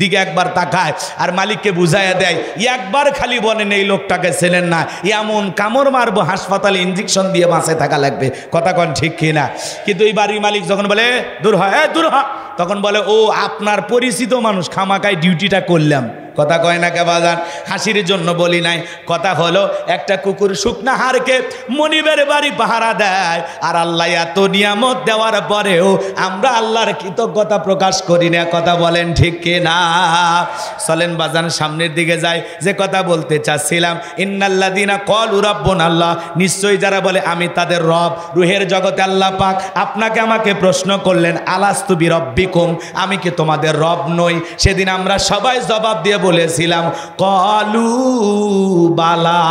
দিকে একবার তাকায়, আর মালিককে বুঝাইয়া দেয়। একবার খালি বলেন এই লোকটাকে চেনেন না, এমন কামড় মারবো হাসপাতালে ইঞ্জেকশন দিয়ে বাঁচে থাকা লাগবে। কথা কন ঠিক কিনা? কিন্তু ওই বাড়ির মালিক যখন বলে দূর হয়, দূর হ, তখন বলে ও আপনার পরিচিত মানুষ, খামাকায় ডিউটিটা করলাম। কথা কয় না কে বাজান? হাসির জন্য বলি নাই। কথা হলো, একটা কুকুর শুকনা হাড়কে মনিবের বাড়ি পাহারা দেয়, আর আল্লাহ এত নিয়ামত দেওয়ার পরেও আমরা আল্লাহর কৃতজ্ঞতা প্রকাশ করি না। কথা বলেন ঠিক কিনা? চলেন বাজান সামনের দিকে যাই। যে কথা বলতে চাচ্ছিলাম, ইন্নাল্লাযীনা ক্বালু রাব্বুনাল্লাহ, নিশ্চয়ই যারা বলে আমি তাদের রব। রুহের জগতে আল্লাহ পাক আপনাকে আমাকে প্রশ্ন করলেন, আলাস্তু বিরব্বিকুম, আমি কি তোমাদের রব নই? সেদিন আমরা সবাই জবাব দিয়ে বলেছিলাম ক্বালু বালা,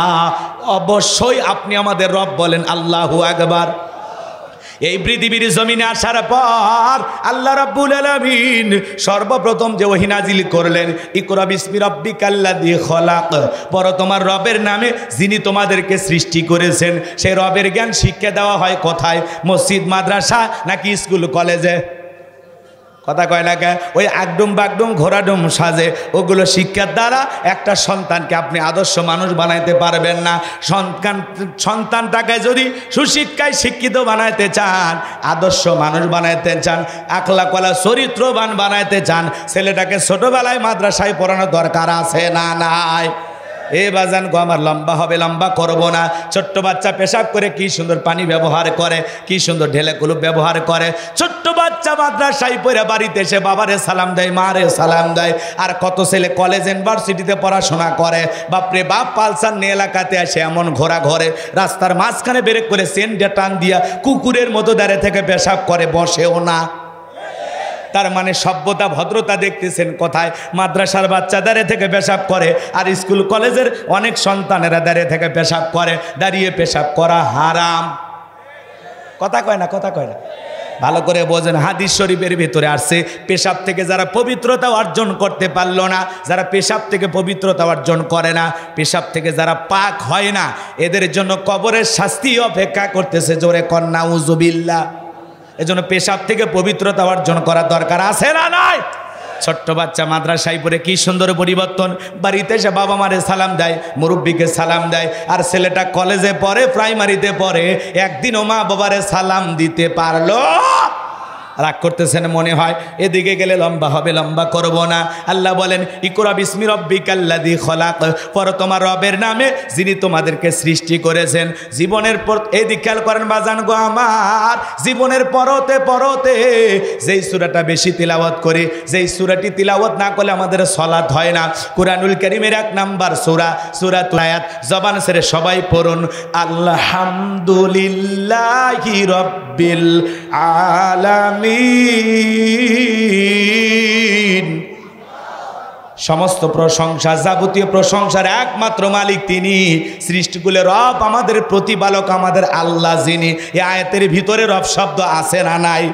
অবশ্যই আপনি আমাদের রব। বলেন আল্লাহু আকবার। এই পৃথিবীর জমিনে আসার পর আল্লাহ রাব্বুল আলামিন সর্বপ্রথম যে ওহী নাজিল করলেন, ইকরা বিসমি রাব্বিকাল্লাযী খলাক, পর তোমার রবের নামে যিনি তোমাদেরকে সৃষ্টি করেছেন। সেই রবের জ্ঞান শিক্ষা দেওয়া হয় কোথায়? মসজিদ, মাদ্রাসা নাকি স্কুল কলেজে? কথা কয় না কে? ওই আগডুম বাগডুম ঘোড়াডুম সাজে, ওগুলো শিক্ষার দ্বারা একটা সন্তানকে আপনি আদর্শ মানুষ বানাইতে পারবেন না। সন্তানটাকে যদি সুশিক্ষায় শিক্ষিত বানাইতে চান, আদর্শ মানুষ বানাইতে চান, আখলাকওয়ালা চরিত্রবান বানাইতে চান, ছেলেটাকে ছোটবেলায় মাদ্রাসায় পড়ানো দরকার আছে না নাই? এ বাজান গো আমার লম্বা হবে, লম্বা করবো না। ছোট্ট বাচ্চা পেশাব করে কি সুন্দর পানি ব্যবহার করে, কি সুন্দর ঢেলে কুলুপ ব্যবহার করে। ছোট্ট বাচ্চা মাদ্রাসায় পড়ে বাড়িতে এসে বাবারে সালাম দেয়, মারে সালাম দেয়। আর কত ছেলে কলেজ ইউনিভার্সিটিতে পড়াশোনা করে, বাপরে বাপ পালসার নিয়ে এলাকাতে আসে এমন ঘোরা ঘরে, রাস্তার মাঝখানে বেরেক করে সেন্টে টান দিয়া কুকুরের মতো দাঁড়িয়ে থেকে পেশাব করে, বসেও না। তার মানে সভ্যতা ভদ্রতা দেখতেছেন কোথায়? মাদ্রাসার বাচ্চা দাঁড়িয়ে থেকে পেশাব করে, আর স্কুল কলেজের অনেক সন্তানেরা দাঁড়িয়ে থেকে পেশাব করে। দাঁড়িয়ে পেশাব করা হারাম। কথা কয় না? কথা কয় না? ভালো করে বোঝেন, হাদিস শরীফের ভিতরে আসছে পেশাব থেকে যারা পবিত্রতা অর্জন করতে পারলো না, যারা পেশাব থেকে পবিত্রতা অর্জন করে না, পেশাব থেকে যারা পাক হয় না, এদের জন্য কবরের শাস্তি অপেক্ষা করতেছে। জোরে কর নাউজুবিল্লাহ। এজন্য পেশাব থেকে পবিত্রতা অর্জন করার দরকার আছে না নাই? ছোট্ট বাচ্চা মাদ্রাসায় পড়ে কি সুন্দর পরিবর্তন, বাড়িতে এসে বাবা মারে সালাম দেয়, মুরব্বীকে সালাম দেয়। আর ছেলেটা কলেজে পড়ে, প্রাইমারিতে পড়ে, একদিনও মা বাবারে সালাম দিতে পারলো? রাগ করতেছেন মনে হয়, এদিকে গেলে লম্বা হবে, লম্বা করব না। আল্লাহ বলেন ইকরা বিসমি রব্বিকাল্লাযী খলাক, পড়ো তোমার রবের নামে যিনি তোমাদেরকে সৃষ্টি করেছেন। জীবনের পর এদিক খেয়াল করেন বাজান গো আমার, জীবনের পরতে পরতে যেই সূরাটা বেশি তিলাওয়াত করি, যেই সূরাটি তিলাওয়াত না করলে আমাদের সালাত হয় না। কুরআনুল কারীমের 1 নাম্বার সূরা সূরাতুল আয়াত, জবান ছেড়ে সবাই পড়ুন, আলহামদুলিল্লাহি রাব্বিল আলামিন। সমস্ত প্রশংসা, যাবতীয় প্রশংসার একমাত্র মালিক তিনি, সৃষ্টিকুলের রব, আমাদের প্রতিপালক, আমাদের আল্লাহ যিনি। এই আয়াতের ভিতরে রব শব্দ আছে না নাই?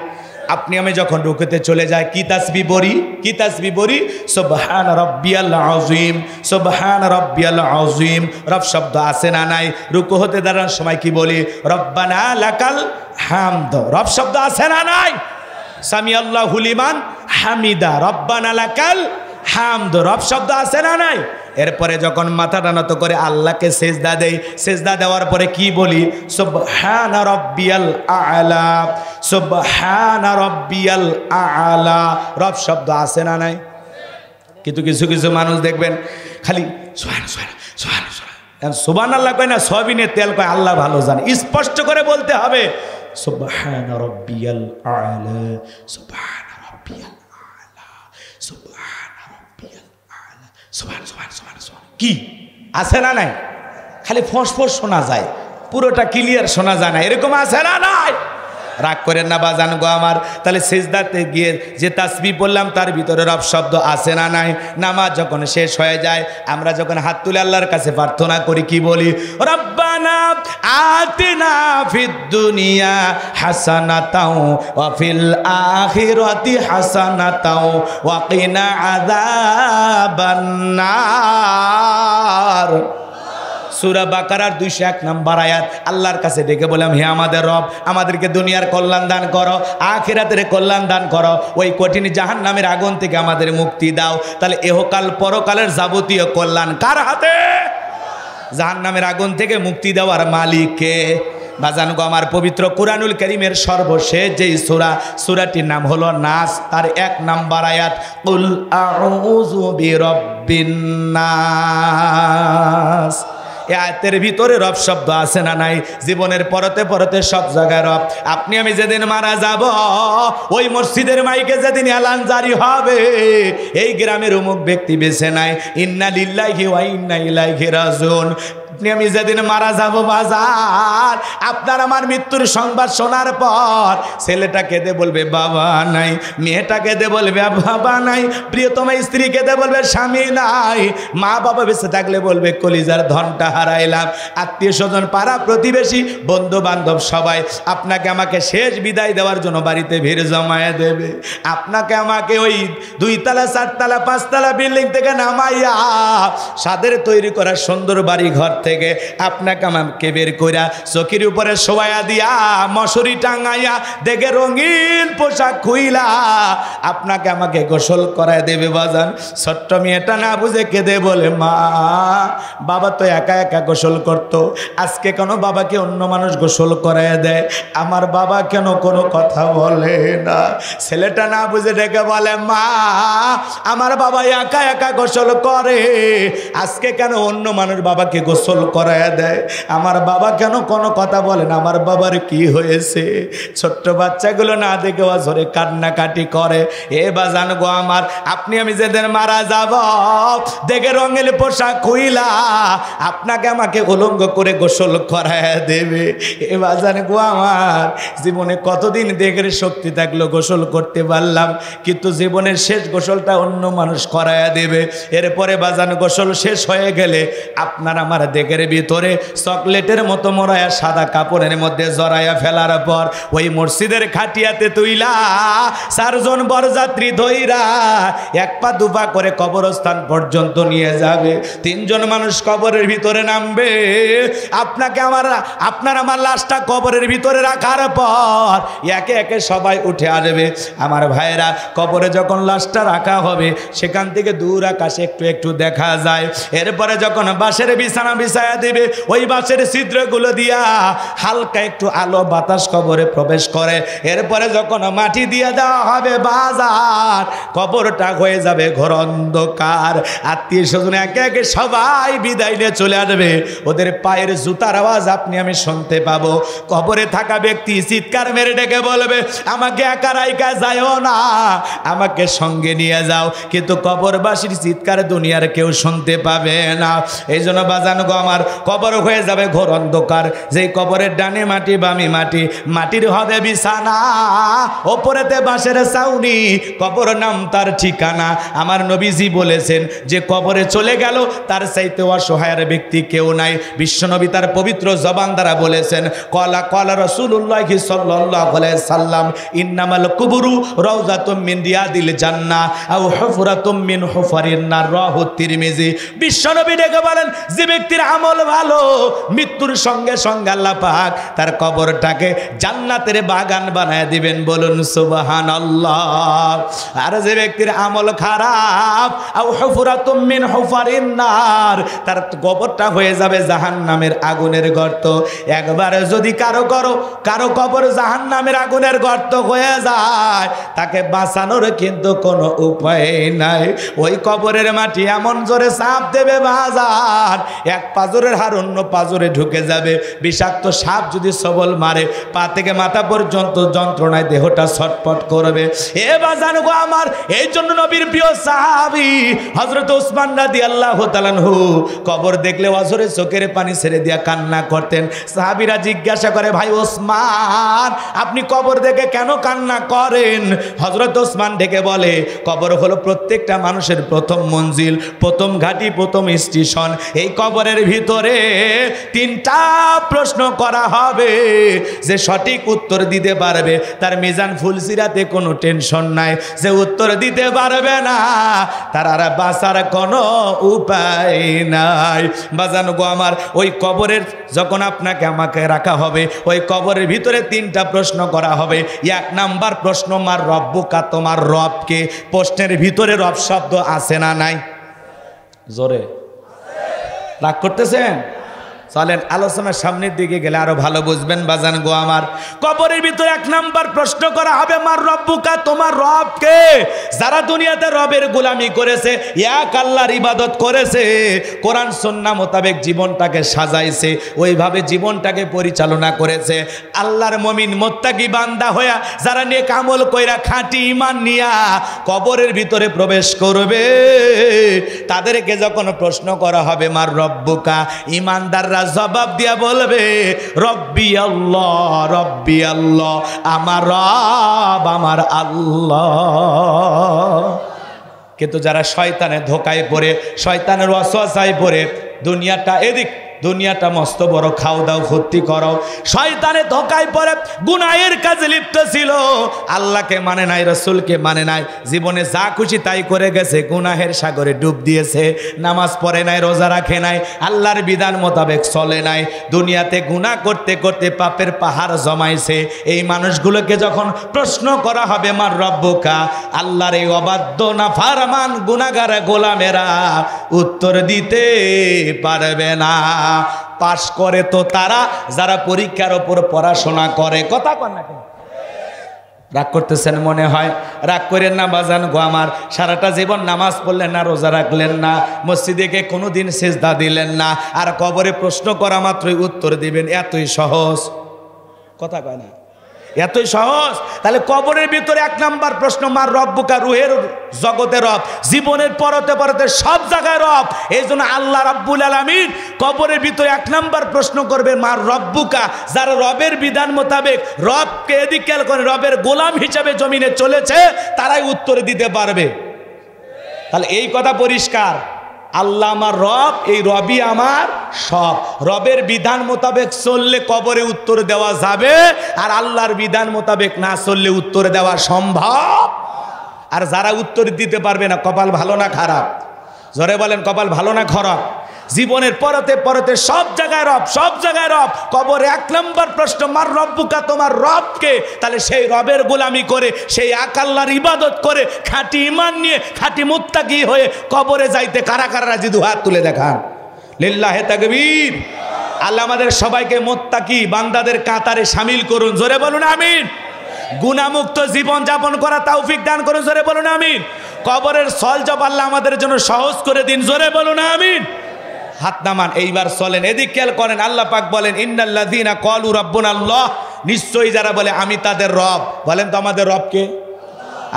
আপনি আমি যখন রুকুতে চলে যাই কি তাসবিহ পড়ি? কি তাসবিহ পড়ি? সুবহান রাব্বিয়াল আযীম, সুবহান রাব্বিয়াল আযীম। রব শব্দ আছে না নাই? রুকু হতে দাঁড়ানোর সময় কি বলি? রব্বানা লাকাল হামদ। রব শব্দ আছে না নাই? সামি আল্লাহু লিমান হামিদা, রব্বানা লাকাল হামদ। রব শব্দ আছে না নাই? এরপরে যখন মাথাটা নত করে আল্লাহকে সেজদা দেই, সেজদা দেওয়ার পরে কি বলি? সুবহানা রাব্বিয়াল আ'লা, সুবহানা রাব্বিয়াল আ'লা। রব শব্দ আছে না নাই? কিন্তু কিছু কিছু মানুষ দেখবেন খালি সুবহানাল্লাহ কয় না, সয়াবিনে তেল কয়, আল্লাহ ভালো জানে। স্পষ্ট করে বলতে হবে সুবহানা রাব্বিয়াল আ'লা, সুবহানা রাব্বিয়াল আ'লা, সুবহানা রাব্বিয়াল আ'লা, সুবহান সুবহান সুবহান সুবহান। কি আছে না নাই? খালি ফসফস শোনা যায়, পুরোটা ক্লিয়ার শোনা যায় না, এরকম আছে না নাই? রাগ করেন না বাজান গো আমার। তাহলে সিজদাতে গিয়ে যে তাসবিহ বললাম তার ভিতরে রব শব্দ আছে না নাই? নামাজ যখন শেষ হয়ে যায়, আমরা যখন হাত তুলে আল্লাহর কাছে প্রার্থনা করি কি বলি? রব্বানা আতিনা ফিদ দুনিয়া হাসানাতাও ওয়া ফিল আখিরাতি হাসানাতাও ওয়া কিনা আযাবান নার। সূরা বাকারার 201 নম্বর আয়াত। আল্লাহর কাছে ডেকে বললাম, হে আমাদের রব, আমাদেরকে দুনিয়ার কল্যাণ দান করো, আখিরাতের কল্যাণ দান করো, ওই কঠিন জাহান্নামের আগুন থেকে আমাদের মুক্তি দাও। তাহলে এহকাল পরকালের যাবতীয় কল্যাণ কার হাতে? জাহান্নামের আগুন থেকে মুক্তি দেওয়ার মালিক কে? বাজান গো আমার, পবিত্র কুরআনুল কারীমের সর্বশেষ যেই সূরা, সূরাটির নাম হলো নাস, তার 1 নাম্বার আয়াত, কুল আউযু বিরাব্বিন নাস। এই আয়াতের ভিতরে রব শব্দ আছে না নাই? জীবনের পরতে পরতে সব জায়গায় রব। আপনি আমি যেদিন মারা যাব, ওই মসজিদের মাইকে যেদিন এলান জারি হবে, এই গ্রামের অমুক ব্যক্তি বেঁচে নাই, ইন্না লিল্লাহি ওয়া ইন্না ইলাইহি রাজিউন। আপনি আমি যেদিন মারা যাব বাজার, আপনার আমার মৃত্যুর সংবাদ শোনার পর ছেলেটা কেঁদে বলবে বাবা নাই, মেয়েটা কেঁদে বলবে বাবা নাই, প্রিয়তমা স্ত্রী কেঁদে বলবে স্বামী নাই, মা বাবা বেঁচে থাকলে বলবে কলিজার ধনটা হারাইলাম। আত্মীয় স্বজন, পাড়া প্রতিবেশী, বন্ধু বান্ধব সবাই আপনাকে আমাকে শেষ বিদায় দেওয়ার জন্য বাড়িতে ভিড় জমায়ে দেবে। আপনাকে আমাকে ওই 2 তলা 4 তলা 5 তলা বিল্ডিং থেকে নামাইয়া সাদের তৈরি করা সুন্দর বাড়ি ঘর থেকে আপনাকে আমাকে বের কইরা চকির উপরে শোয়াইয়া দিয়া, মশারি টাঙাইয়া, দেখে রঙিন পোশাক খুইলা আপনাকে আমাকে গোসল করায় দেবে বাজান। ছোট্ট মেয়েটা না বুঝে কেঁদে বলে মা, বাবা তো একা একা গোসল করত, আজকে কেন বাবাকে অন্য মানুষ গোসল করায় দেয়? আমার বাবা কেন কোনো কথা বলে না? ছেলেটা না বুঝে ডেকে বলে মা, আমার বাবা একা একা গোসল করে, আজকে কেন অন্য মানুষ বাবাকে গোসল করায় দেয়? আমার বাবা কেন কোনো কথা বলে না? আমার বাবার কি হয়েছে? ছোট্ট বাচ্চাগুলো না দেখে অঝরে কান্নাকাটি করে। এ বাজান গো আমার, আপনি আমি যেদিন মারা যাব, দেখে রঙের পোশাক খুইলা আপনাকে আমাকে উলঙ্গ করে গোসল করায় দেবে। এ বাজান গো আমার, জীবনে কতদিন দেখে শক্তি থাকলো গোসল করতে পারলাম, কিন্তু জীবনের শেষ গোসলটা অন্য মানুষ করায় দেবে। এরপরে বাজান গোসল শেষ হয়ে গেলে আপনার আমার দেখে প্লাস্টিকের ভিতরে চকলেটের মতো মোড়ায়া সাদা কাপড়ের মধ্যে জড়াইয়া ফেলার পর ওই মসজিদের খাটিয়াতে তুইলা 4 জন বরযাত্রী ধইরা 1 পা 2 পা করে কবরস্থান পর্যন্ত নিয়ে যাবে। 3 জন মানুষ কবরের ভিতরে নামবে। আপনার আমার লাশটা কবরের ভিতরে রাখার পর একে একে সবাই উঠে আসবে। আমার ভাইরা, কবরে যখন লাশটা রাখা হবে সেখান থেকে দূর আকাশে একটু একটু দেখা যায়। এরপরে যখন বাঁশের বিছানা বিছায়া দিবে, ওই বাঁশের ছিদ্রগুলো দিয়া হালকা একটু আলো বাতাস কবরে প্রবেশ করে। এরপরে যখন মাটি দিয়ে দেওয়া হবে বাজার, কবরটা হয়ে যাবে ঘোর অন্ধকার। আত্মীয় স্বজন একে একে সবাই বিদায় নিয়ে চলে আসবে। ওদের পায়ের জুতার আওয়াজ আপনি আমি শুনতে পাবো। কবরে থাকা ব্যক্তি চিৎকার মেরে ডেকে বলবে, আমাকে একা রাইকা যাও না, আমাকে সঙ্গে নিয়ে যাও। কিন্তু কবরবাসীর চিৎকার দুনিয়ার কেউ শুনতে পাবে না। এই জন্য বাজানো গো আমার, কবর হয়ে যাবে ঘোর অন্ধকার। যেই কবরের ডানে মাটি বামে মাটি, মাটির হবে বিছানা, ওপরেতে বাঁশের ছাউনি, কবর নাম তার ঠিকানা। আমার নবীজি বলেছেন যে কবরে চলে গেল তার চাইতে অসহায়ের ব্যক্তি কেউ নাই। বিশ্বনবী তার পবিত্র জবান দ্বারা বলেছেন, কলা কলা রাসূলুল্লাহ সাল্লাল্লাহু আলাইহি সাল্লাম, ইন্নামাল কুবুরু রাউযাতুম মিন রিয়াদিল জান্নাহ আও হুফরাতুম মিন হুফারিন নার, রাহু তিরমিজি। বিশ্বনবী ডেকে বলেন, যে ব্যক্তির আমল ভালো, মৃত্যুর সঙ্গে সঙ্গে আল্লাহ পাক তার কবরটাকে জান্নাতের বাগান বানায় দিবেন। বলুন সুবহানাল্লাহ। আর যে ব্যক্তির আমল খারাপ, আও হুফরাতুম মিন হুফারিন নার, তার কবরটা হয়ে যাবে জাহান্নামের আগুনের গর্ত। একবার যদি কারো কবর জাহান্নামের আগুনের গর্ত হয়ে যায়, তাকে বাঁচানোর কিন্তু কোনো উপায় নাই। ওই কবরের মাটি এমন জোরে চাপ দেবে বাজার, এক পাজরের হাড় অন্য পাজরে ঢুকে যাবে। বিষাক্ত সাপ যদি সবল মারে, পা থেকে মাথা পর্যন্ত যন্ত্রণায় দেহটা ছটফট করবে। এ বাজান গো আমার, এই জন্য নবীর প্রিয় সাহাবী হযরত ওসমান রাদিয়াল্লাহু তাআলা আনহু কবর দেখলে অঝরে চোখের পানি ছেড়ে দিয়া কান্না করতেন। সাহাবীরা জিজ্ঞাসা করে, ভাই ওসমান, আপনি কবর দেখে কেন কান্না করেন? হযরত ওসমান ডেকে বলে, কবর হলো প্রত্যেকটা মানুষের প্রথম মঞ্জিল, প্রথম ঘাঁটি, প্রথম স্টেশন। এই কবরের ভিতরে 3টা প্রশ্ন করা হবে। যে সঠিক উত্তর দিতে পারবে তার মিজান ফুলসিরাতে কোনো টেনশন নাই। যে উত্তর দিতে পারবে না তার আর বাঁচার কোনো উপায় নাই। বাজানো গো আমার, ওই কবরের যখন আপনাকে আমাকে রাখা হবে, ওই কবরের ভিতরে 3টা প্রশ্ন করা হবে। 1 নাম্বার প্রশ্ন, মার রব্বুকা, তোমার রবকে। প্রশ্নের ভিতরে রব শব্দ আছে না নাই? জোরে রাগ করতেছেন? চলেন আলোচনার সামনের দিকে গেলে আরো ভালো বুঝবেন। বাজান গো আমার, কবরের ভিতরে 1 নাম্বার প্রশ্ন করা হবে, মার রব্বুকা, তোমার রবকে। যারা দুনিয়াতে রবের গোলামি করেছে, এক আল্লাহর ইবাদত করেছে, কোরআন সুন্নাহ মোতাবেক জীবনটাকে সাজাইছে, ওইভাবে জীবনটাকে পরিচালনা করেছে, আল্লাহর মুমিন মুত্তাকি বান্দা হইয়া যারা নেক আমল কইরা খাঁটি ঈমান নিয়া কবরের ভিতরে প্রবেশ করবে, তাদেরকে যখন প্রশ্ন করা হবে মার রব্বুকা, ঈমানদাররা জবাব দিয়া বলবে, রব্বি আল্লাহ, রব্বি আল্লাহ, আমার রব আমার আল্লাহ। কিন্তু যারা শয়তানের ধোকায় পড়ে, শয়তানের ওয়াসওয়াসায় পড়ে, দুনিয়াটা এদিক, দুনিয়াটা মস্ত বড়, খাও দাও ফুর্তি করো, শয়তানে ধোকায় পড়ে গুনাহের কাজে লিপ্ত ছিল, আল্লাহকে মানে নাই, রাসূলকে মানে নাই, জীবনে যা খুশি তাই করে গেছে, গুনাহের সাগরে ডুব দিয়েছে, নামাজ পড়ে নাই, রোজা রাখে নাই, আল্লাহর বিধান মোতাবেক চলে নাই, দুনিয়াতে গুনাহ করতে করতে পাপের পাহাড় জমাইছে। এই মানুষগুলোকে যখন প্রশ্ন করা হবে মার রব্বুকা, আল্লাহর এই অবাধ্য নাফরমান গুনাহগার গোলামেরা উত্তর দিতে পারবে না। পাশ করে তো তারা যারা পরীক্ষার উপর পড়াশোনা করে। কথা কন না কেন? রাগ করতেছেন মনে হয়? রাগ করেন না বাজান গো আমার। সারাটা জীবন নামাজ পড়লেন না, রোজা রাখলেন না, মসজিদে গিয়ে কোনোদিন সিজদা দিলেন না, আর কবরে প্রশ্ন করা মাত্রই উত্তর দিবেন, এতই সহজ? কথা কয় না? এতই সহজ? তাহলে কবরের ভিতরে 1 নাম্বার প্রশ্ন, মার রব্বুকা, রুহের জগতে রব, জীবনের পরতে পরতে সব জায়গায় রব। এই জন্য আল্লাহ রাব্বুল আলামিন কবরের ভিতরে 1 নাম্বার প্রশ্ন করবে মার রব্বুকা। যারা রবের বিধান মোতাবেক রবকে এদিক খেয়াল করে রবের গোলাম হিসাবে জমিনে চলেছে, তারাই উত্তর দিতে পারবে। তাহলে এই কথা পরিষ্কার। আল্লাহ আমার রব, এই রবই আমার সব। রবের বিধান মোতাবেক চললে কবরে উত্তর দেওয়া যাবে, আর আল্লাহর বিধান মোতাবেক না চললে উত্তর দেওয়া সম্ভব। আর যারা উত্তর দিতে পারবে না, কপাল ভালো না খারাপ? জোরে বলেন, কপাল ভালো না খারাপ? জীবনের পরতে পরতে সব জায়গায় রব, সব জায়গায় রব। কবরে 1 নম্বর প্রশ্ন, মার রব্বুকা, তোমার রবকে? তাহলে সেই রবের গোলামি করে, সেই এক আল্লাহর ইবাদত করে, খাঁটি ঈমান নিয়ে, খাঁটি মুত্তাকি হয়ে কবরে যাইতে কারা কারা রাজি? দু হাত তুলে দেখান। লিল্লাহে তাকবীর। আল্লাহ আমাদের সবাইকে মুত্তাকি বান্দাদের কাতারে শামিল করুন। জোরে বলুন আমিন। গুনাহমুক্ত জীবন যাপন করা তৌফিক দান করুন। জোরে বলুন আমিন। কবরের সলজব আল্লাহ আমাদের জন্য সহজ করে দিন। জোরে বলুন আমিন। হাত নামান, এইবার চলেন, এদিক খেয়াল করেন। আল্লাহ পাক বলেন, ইন্নাল্লাযীনা ক্বালু রাব্বুনাল্লাহ, নিশ্চয়ই যারা বলে আমি তাদের রব। বলেন তো আমাদের রবকে?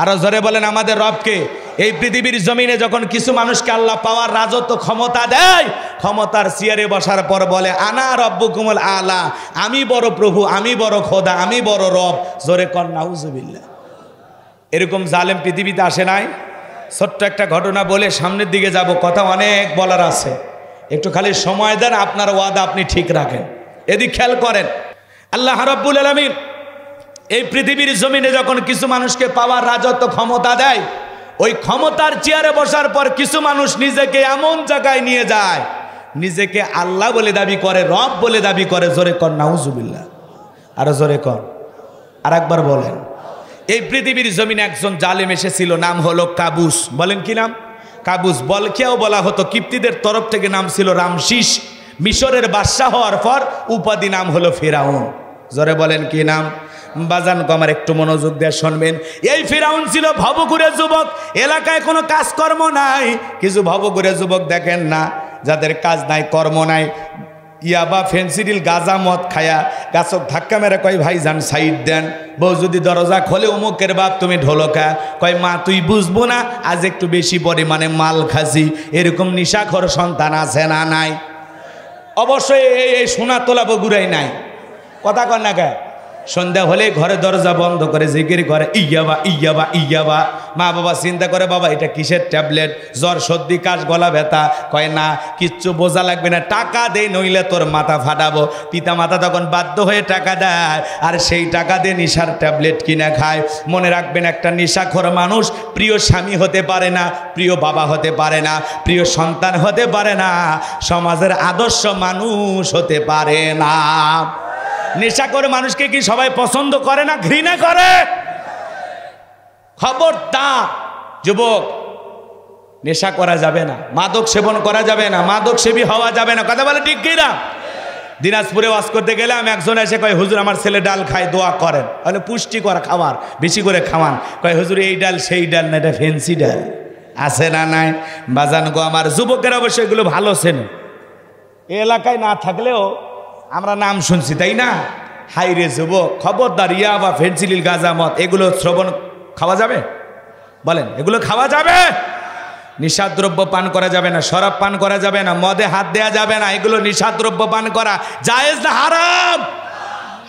আরো জোরে বলেন, আমাদের রবকে? এই পৃথিবীর জমিনে যখন কিছু মানুষকে আল্লাহ পাওয়ার রাজত্ব ক্ষমতা দেয়, ক্ষমতার চেয়ারে বসার পর বলে আনা রব্বুকুমুল আলা, আমি বড় প্রভু, আমি বড় খোদা, আমি বড় রব। জোরে কর নাউজুবিল্লাহ। এরকম জালেম পৃথিবীতে আসে নাই? ছোট্ট একটা ঘটনা বলে সামনের দিকে যাব, কথা অনেক বলার আছে। একটু খালি সময় দেন, আপনার ওয়াদা আপনি ঠিক রাখেন। এদিক খেয়াল করেন। আল্লাহ রাব্বুল আলামিন এই পৃথিবীর জমিনে যখন কিছু মানুষকে পাওয়ার রাজত্ব ক্ষমতা দেয়, ওই ক্ষমতার চেয়ারে বসার পর কিছু মানুষ নিজেকে এমন জায়গায় নিয়ে যায়, নিজেকে আল্লাহ বলে দাবি করে, রব বলে দাবি করে। জোরে কর নাউজুবিল্লাহ। আরো জোরে কর, আর একবার বলেন। এই পৃথিবীর জমিনে একজন জালেম এসেছিল, নাম হলো কাবুস। বলেন কি নাম? কাবুস। বলকেও বলা হতো, কিপ্তিদের তরফ থেকে নাম ছিল রামশিস। মিশরের বাদশাহ হওয়ার পর উপাধি নাম হলো ফিরাউন। জোরে বলেন কি নাম? বাজান কমার একটু মনোযোগ দিয়ে শুনবেন। এই ফিরাউন ছিল ভবঘুরে যুবক, এলাকায় কোনো কাজকর্ম নাই। কিছু ভবঘুরে যুবক দেখেন না, যাদের কাজ নাই, কর্ম নাই, ইয়াবা, ফেন্সিডিল, গাঁজা, মদ খায়া গাছক ধাক্কা মেরে কয় ভাই যান সাইড দেন। বউ যদি দরজা খোলে, অমুকের বাপ তুমি ঢোলকা, কয় মা তুই বুঝবো না, আজ একটু বেশি পরিমাণে মাল খাসি। এরকম নিশাখোর সন্তান আছে না নাই? অবশ্যই এই সোনা তোলা বগুড়াই নাই। কথা কর না কে? সন্ধ্যা হলে ঘরে দরজা বন্ধ করে জিকির করে ইয়াবা ইয়াবা ইয়াবা। মা বাবা চিন্তা করে, বাবা এটা কিসের ট্যাবলেট? জ্বর, সর্দি, কাশ, গলা ব্যথা। কয় না, কিচ্ছু বোঝা লাগবে না, টাকা দে, নইলে তোর মাথা ফাটাবো। পিতা মাতা তখন বাধ্য হয়ে টাকা দেয়, আর সেই টাকা দিয়ে নেশার ট্যাবলেট কিনে খায়। মনে রাখবেন, একটা নেশাখোর মানুষ প্রিয় স্বামী হতে পারে না, প্রিয় বাবা হতে পারে না, প্রিয় সন্তান হতে পারে না, সমাজের আদর্শ মানুষ হতে পারে না। নেশা করে মানুষকে কি সবাই পছন্দ করে না, ঘৃণা করে? খবরদার যুবক, নেশা করা যাবে না, মাদক সেবন করা যাবে না, মাদক সেবী হওয়া যাবে না। কথা বলে ঠিক কি না? দিনাজপুরে ওয়াজ করতে গেলে আমি একজন এসে কয়, হুজুর আমার ছেলে ডাল খায়, দোয়া করেন। মানে পুষ্টিকর খাবার বেশি করে খাওয়ান। কয় হুজুর এই ডাল সেই ডাল না, এটা ফেন্সি ডাল। আছে না নাই? বাজান গো আমার, যুবকের অবশ্যই এগুলো ভালো চেনে। এ এলাকায় না থাকলেও আমরা নাম শুনছি, তাই না? হাই রে যুবক, খবরদার, ইয়া বা ফেন্সিডিল, গাঁজা, মদ এগুলো শ্রবণ খাওয়া যাবে? বলেন, এগুলো খাওয়া যাবে? নিশাদ্রব্য পান করা যাবে না, শরাব পান করা যাবে না, মদে হাত দেয়া যাবে না। এগুলো নিশাদ্রব্য পান করা জায়েজ না হারাম?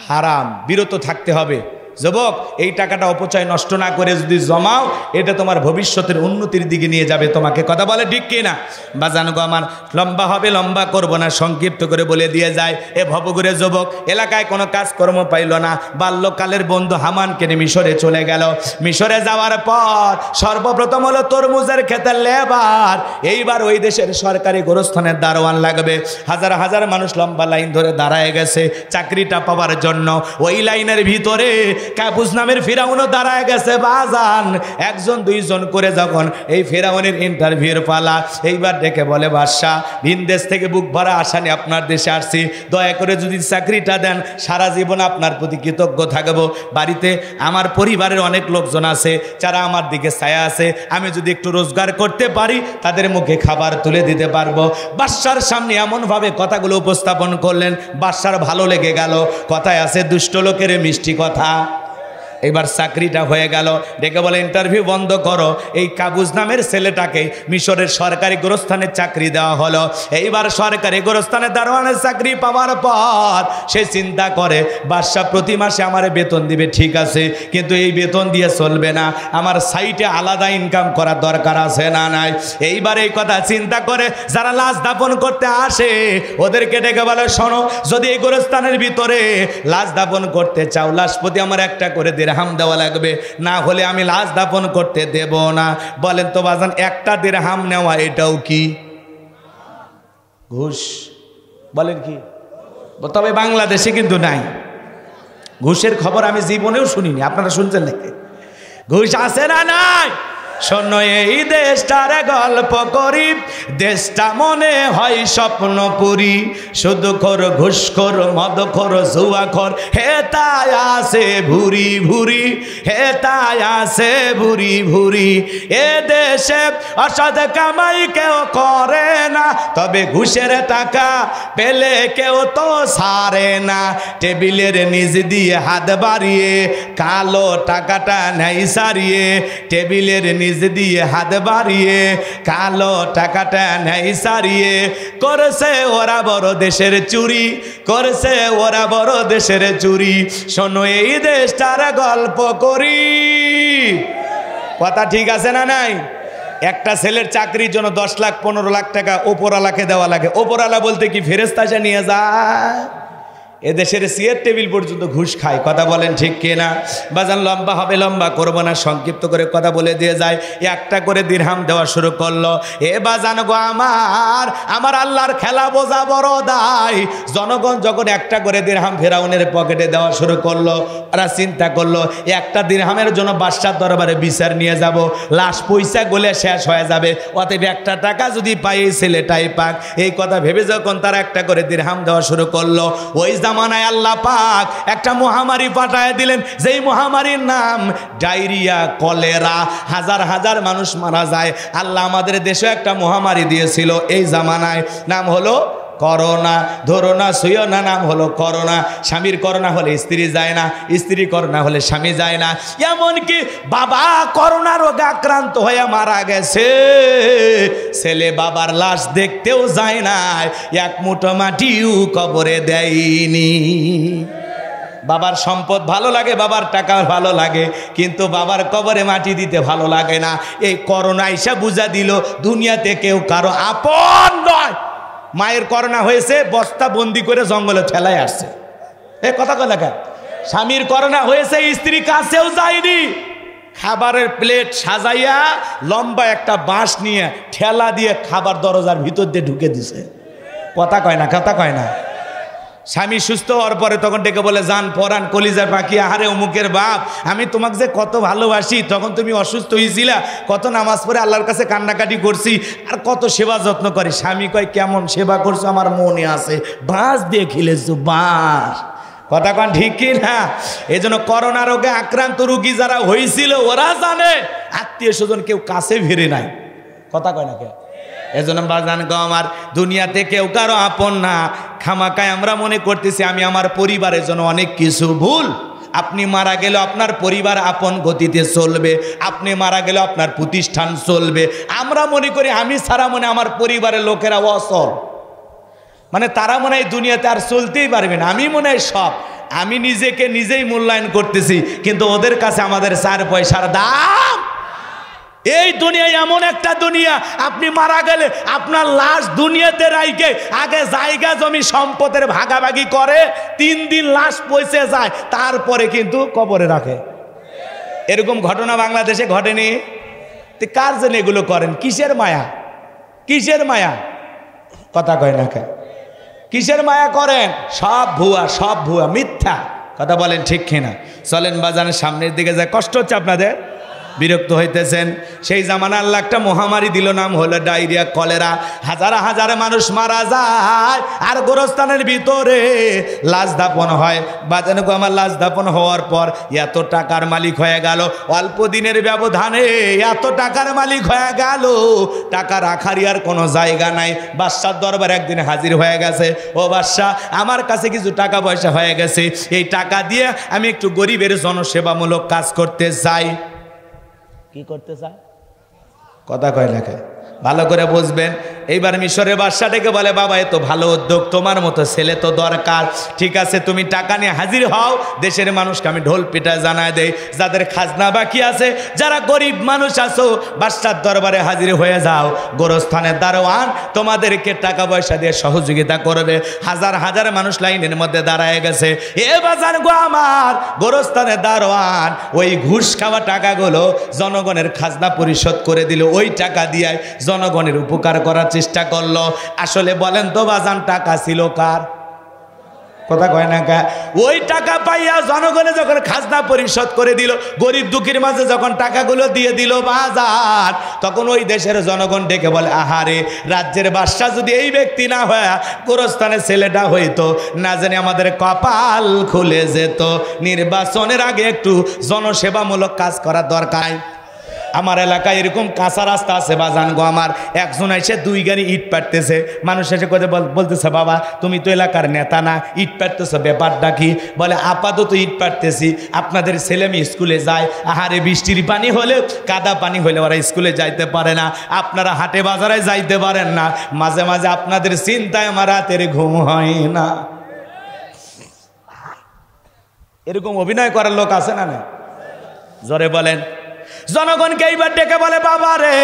হারাম, বিরত থাকতে হবে। যুবক, এই টাকাটা অপচয় নষ্ট না করে যদি জমাও, এটা তোমার ভবিষ্যতের উন্নতির দিকে নিয়ে যাবে তোমাকে। কথা বলে ঠিক কি না? বাজানো গো আমার, লম্বা হবে, লম্বা করব না, সংক্ষিপ্ত করে বলে দিয়ে যায়। এ ভবঘুরে যুবক এলাকায় কোনো কাজকর্ম পাইল না, বাল্যকালের বন্ধু হামানকে নিয়ে মিশরে চলে গেল। মিশরে যাওয়ার পর সর্বপ্রথম হলো তরমুজের ক্ষেতের লেবার। এইবার ওই দেশের সরকারি গোরস্থানের দারোয়ান লাগবে। হাজার হাজার মানুষ লম্বা লাইন ধরে দাঁড়ায় গেছে চাকরিটা পাওয়ার জন্য। ওই লাইনের ভিতরে কাবুস নামের ফিরাউনও দাঁড়ায় গেছে। বাজান, একজন দুইজন করে যখন এই ফিরাউনের ইন্টারভিউর পালা, এইবার ডেকে বলে, বাদশাহ ভিনদেশ থেকে বুক ভরা আশা নিয়ে আপনার দেশে আসছি, দয়া করে যদি চাকরিটা দেন সারা জীবন আপনার প্রতি কৃতজ্ঞ থাকবো। বাড়িতে আমার পরিবারের অনেক লোকজন আছে যারা আমার দিকে ছায়া আছে, আমি যদি একটু রোজগার করতে পারি তাদের মুখে খাবার তুলে দিতে পারবো। বাদশার সামনে এমনভাবে কথাগুলো উপস্থাপন করলেন, বাদশার ভালো লেগে গেল। কথায় আছে, দুষ্ট লোকের মিষ্টি কথা। এবার চাকরিটা হয়ে গেল, ডেকে বলে ইন্টারভিউ বন্ধ করো। এই কাবুজ নামের ছেলেটাকে মিশরের সরকারি গোরস্থানের চাকরি দেওয়া হলো। এইবার সরকারি গোরস্থানের দারোয়ানের চাকরি পাওয়ার পর সে চিন্তা করে বাদশা প্রতি মাসে আমার বেতন দিবে, ঠিক আছে, কিন্তু এই বেতন দিয়ে চলবে না, আমার সাইটে আলাদা ইনকাম করার দরকার আছে না নাই। এইবার এই কথা চিন্তা করে যারা লাশ দাফন করতে আসে ওদেরকে ডেকে বলে শোনো, যদি এই গোরস্থানের ভিতরে লাশ দাফন করতে চাও লাশ প্রতি আমার একটা করে দিরহাম দেওয়া লাগবে, না হলে আমি লাশ দাফন করতে দেব না। বলেন তো বাজান, একটা দিরহাম নেওয়া এটাও কি ঘুষ? বলেন কি? তবে বাংলাদেশে কিন্তু নাই ঘুষের খবর, আমি জীবনেও শুনিনি, আপনারা শুনছেন নাকি? ঘুষ আছে না নাই? শোনো এই দেশটার গল্প করি, দেশটা মনে হয় স্বপ্নপুরী, শুধু খোর ঘুষখোর মদখোর জুয়াখোর হেতায় আছে ভুরি ভুরি, হেতায় আছে ভুরি ভুরি। এ দেশে অসৎ কামাই কেউ করে না, তবে ঘুষের টাকা পেলে কেউ তো ছাড়ে না। টেবিলের নিচ দিয়ে হাত বাড়িয়ে কালো টাকাটা নেই সারিয়ে, টেবিলের নিচ দিয়ে হাত বাড়িয়ে কালো টাকাটা নেই সারিয়ে। করেছে ওরা বড় দেশের চুরি, করেছে ওরা বড় দেশের চুরি। শোনো এই দেশটার গল্প করি, কথা ঠিক আছে না নাই? একটা ছেলের চাকরির জন্য 10 লাখ 15 লাখ টাকা ওপরওয়ালাকে দেওয়া লাগে। ওপরওয়ালা বলতে কি ফেরেশতা এসে নিয়ে যায়? এদেশের চেয়ার টেবিল পর্যন্ত ঘুষ খায়, কথা বলেন ঠিক কিনা? বাজান লম্বা হবে, লম্বা করবো না, সংক্ষিপ্ত করে কথা বলে দিয়ে যায়। একটা করে দিরহাম দেওয়া শুরু করলো। এ বাজান গো আমার আল্লাহর খেলা বোঝা বড় দায়। জনগণ যখন একটা করে দিরহাম ফেরাউনের পকেটে দেওয়া শুরু করলো, ওরা চিন্তা করলো একটা দিরহামের জন্য বাদশার দরবারে বিচার নিয়ে যাব, লাশ পয়সা গলে শেষ হয়ে যাবে, অতএব একটা টাকা যদি পাই এই ছেলেটাই পাক। এই কথা ভেবে যখন তারা একটা করে দিরহাম দেওয়া শুরু করলো, ওই জামানায় আল্লাহ পাক একটা মহামারী পাঠায় দিলেন, যেই মহামারীর নাম ডায়রিয়া, কলেরা, হাজার হাজার মানুষ মারা যায়। আল্লাহ আমাদের দেশে একটা মহামারী দিয়েছিল এই জামানায়, নাম হলো করোনা। ধরো না শুয়েও না, নাম হলো করোনা। স্বামীর করোনা হলে স্ত্রী যায় না, স্ত্রী করোনা হলে স্বামী যায় না। এমনকি বাবা করোনা রোগে আক্রান্ত হয়ে মারা গেছে, ছেলে বাবার লাশ দেখতেও যায় না, এক মুঠো মাটিও কবরে দেয়নি। বাবার সম্পদ ভালো লাগে, বাবার টাকা ভালো লাগে, কিন্তু বাবার কবরে মাটি দিতে ভালো লাগে না। এই করোনা এসে বুঝা দিল দুনিয়াতে কেউ কারো আপন নয়। মায়ের করোনা হয়েছে, বস্তা বন্দি করে জঙ্গলে ঠেলায় আসছে, এ কথা কয় লেখা। স্বামীর করোনা হয়েছে, স্ত্রী কাছেও যায়নি, খাবারের প্লেট সাজাইয়া লম্বা একটা বাঁশ নিয়ে ঠেলা দিয়ে খাবার দরজার ভিতর দিয়ে ঢুকে দিছে, কথা কয় না, কথা কয় না। স্বামী সুস্থ হওয়ার পরে তখন ডেকে বলে, জান পরান কলিজার পাখি, আহারে অমুকের বাপ, আমি তোমাকে যে কত ভালোবাসি, তখন তুমি অসুস্থ হয়েছিলা, কত নামাজ পড়ে আল্লাহর কাছে কান্নাকাটি করছি, আর কত সেবা যত্ন করি। স্বামী কয়, কেমন সেবা করছো আমার মনে আছে, বাঁশ দিয়ে খেলেছো, বাঁশ, কথা কন ঠিক কি না? এই জন্য করোনা রোগে আক্রান্ত রুগী যারা হয়েছিল ওরা জানে আত্মীয় স্বজন কেউ কাছে ভিড়ে নাই, কথা কয় না কে? এজন্য বাজান গো আমার, দুনিয়াতে কেউ কারো আপন না। খামাকায় আমরা মনে করতেছি আমি আমার পরিবারের জন্য অনেক কিছু ভুল। আপনি মারা গেলে আপনার পরিবার আপন গতিতে চলবে, আপনি মারা গেলে আপনার প্রতিষ্ঠান চলবে। আমরা মনে করি আমি ছাড়া মনে আমার পরিবারের লোকেরা অচল, মানে তারা মনে হয় দুনিয়াতে আর চলতেই পারবে না, আমি মনে হয় সব। আমি নিজেকে নিজেই মূল্যায়ন করতেছি, কিন্তু ওদের কাছে আমাদের 4 পয়সার দাম। এই দুনিয়া এমন একটা দুনিয়া, আপনি মারা গেলে আপনার লাশ দুনিয়াতে রাইকে আগে জায়গা জমি সম্পদের ভাগাভাগি করে, 3 দিন লাশ পৌঁছে যায়, তারপরে কিন্তু কবরে রাখে। এরকম ঘটনা বাংলাদেশে ঘটেনি? কার জন্য এগুলো করেন? কিসের মায়া, কিসের মায়া, কথা কয় না কে? কিসের মায়া করেন? সব ভুয়া, সব ভুয়া, মিথ্যা, কথা বলেন ঠিক কিনা? চলেন বাজানের সামনের দিকে যায়। কষ্ট হচ্ছে আপনাদের? বিরক্ত হইতেছেন। সেই জামানা আল্লাহ একটা মহামারী দিল, নাম হলো ডায়রিয়া, কলেরা। হাজার হাজার মানুষ মারা যায়, আর গোরস্থানের ভিতরে লাশ দাপন হয়। বাজানো আমার লাশ দাপন হওয়ার পর এত টাকার মালিক হয়ে গেল, অল্প দিনের ব্যবধানে এত টাকার মালিক হয়ে গেল, টাকা রাখারই আর কোনো জায়গা নাই। বাদশার দরবার একদিন হাজির হয়ে গেছে, ও বাদশা, আমার কাছে কিছু টাকা পয়সা হয়ে গেছে, এই টাকা দিয়ে আমি একটু গরিবের জনসেবামূলক কাজ করতে চাই। কি করতে চায়? কথা কয় লেখে, ভালো করে বুঝবেন। এইবার মিশরের বাদশাটাকে বলে, বাবা এ তো ভালো উদ্যোগ, তোমার মতো ছেলে তো দরকার। ঠিক আছে, তুমি টাকা নিয়ে হাজির হও, দেশের মানুষকে আমি ঢোল পিটা জানায় দেই, যাদের খাজনা বাকি আছে, যারা গরিব মানুষ আছো, বাদশার দরবারে হাজির হয়ে যাও। গোরস্থানের দারোয়ান তোমাদেরকে টাকা পয়সা দিয়ে সহযোগিতা করবে। হাজার হাজার মানুষ লাইনের মধ্যে দাঁড়ায় গেছে। এ বাজান গো আমার, গোরস্থানের দারোয়ান ওই ঘুষ খাওয়া টাকাগুলো জনগণের খাজনা পরিশোধ করে দিল, ওই টাকা দিয়ে জনগণের উপকার করার চেষ্টা করলো। আসলে বলেন তো বাজান, টাকা ছিল কার? কথা কয় না কা? ওই টাকা পাইয়া জনগণে যখন খাজনা পরিশোধ করে দিল, গরিব দুঃখীর মাঝে যখন টাকাগুলো দিয়ে দিল বাজার, তখন ওই দেশের জনগণ ডেকে বলে, আহারে, রাজ্যের বাদশা যদি এই ব্যক্তি না হয়, গোরস্থানের ছেলেটা হইতো, না জানি আমাদের কপাল খুলে যেত। নির্বাচনের আগে একটু জনসেবামূলক কাজ করার দরকার। আমার এলাকায় এরকম কাঁচা রাস্তা আছে বাজান গো আমার, একজন এসে 2 গাড়ি ইট পাড়তেছে, মানুষ এসে কথা বলতেছে, বাবা তুমি তো এলাকার নেতা না, ইট পাড়তেছো, ব্যাপারটা কি? বলে, আপাতত ইট পাড়তেছি, আপনাদের ছেলে মেয়ে স্কুলে যায়, আহারে বৃষ্টির পানি হলে, কাদা পানি হলে ওরা স্কুলে যাইতে পারে না, আপনারা হাটে বাজারে যাইতে পারেন না, মাঝে মাঝে আপনাদের চিন্তায় আমার রাতের ঘুম হয় না। এরকম অভিনয় করার লোক আছে না? জোরে বলেন। জনগণকে এইবার ডেকে বলে, বাবা রে,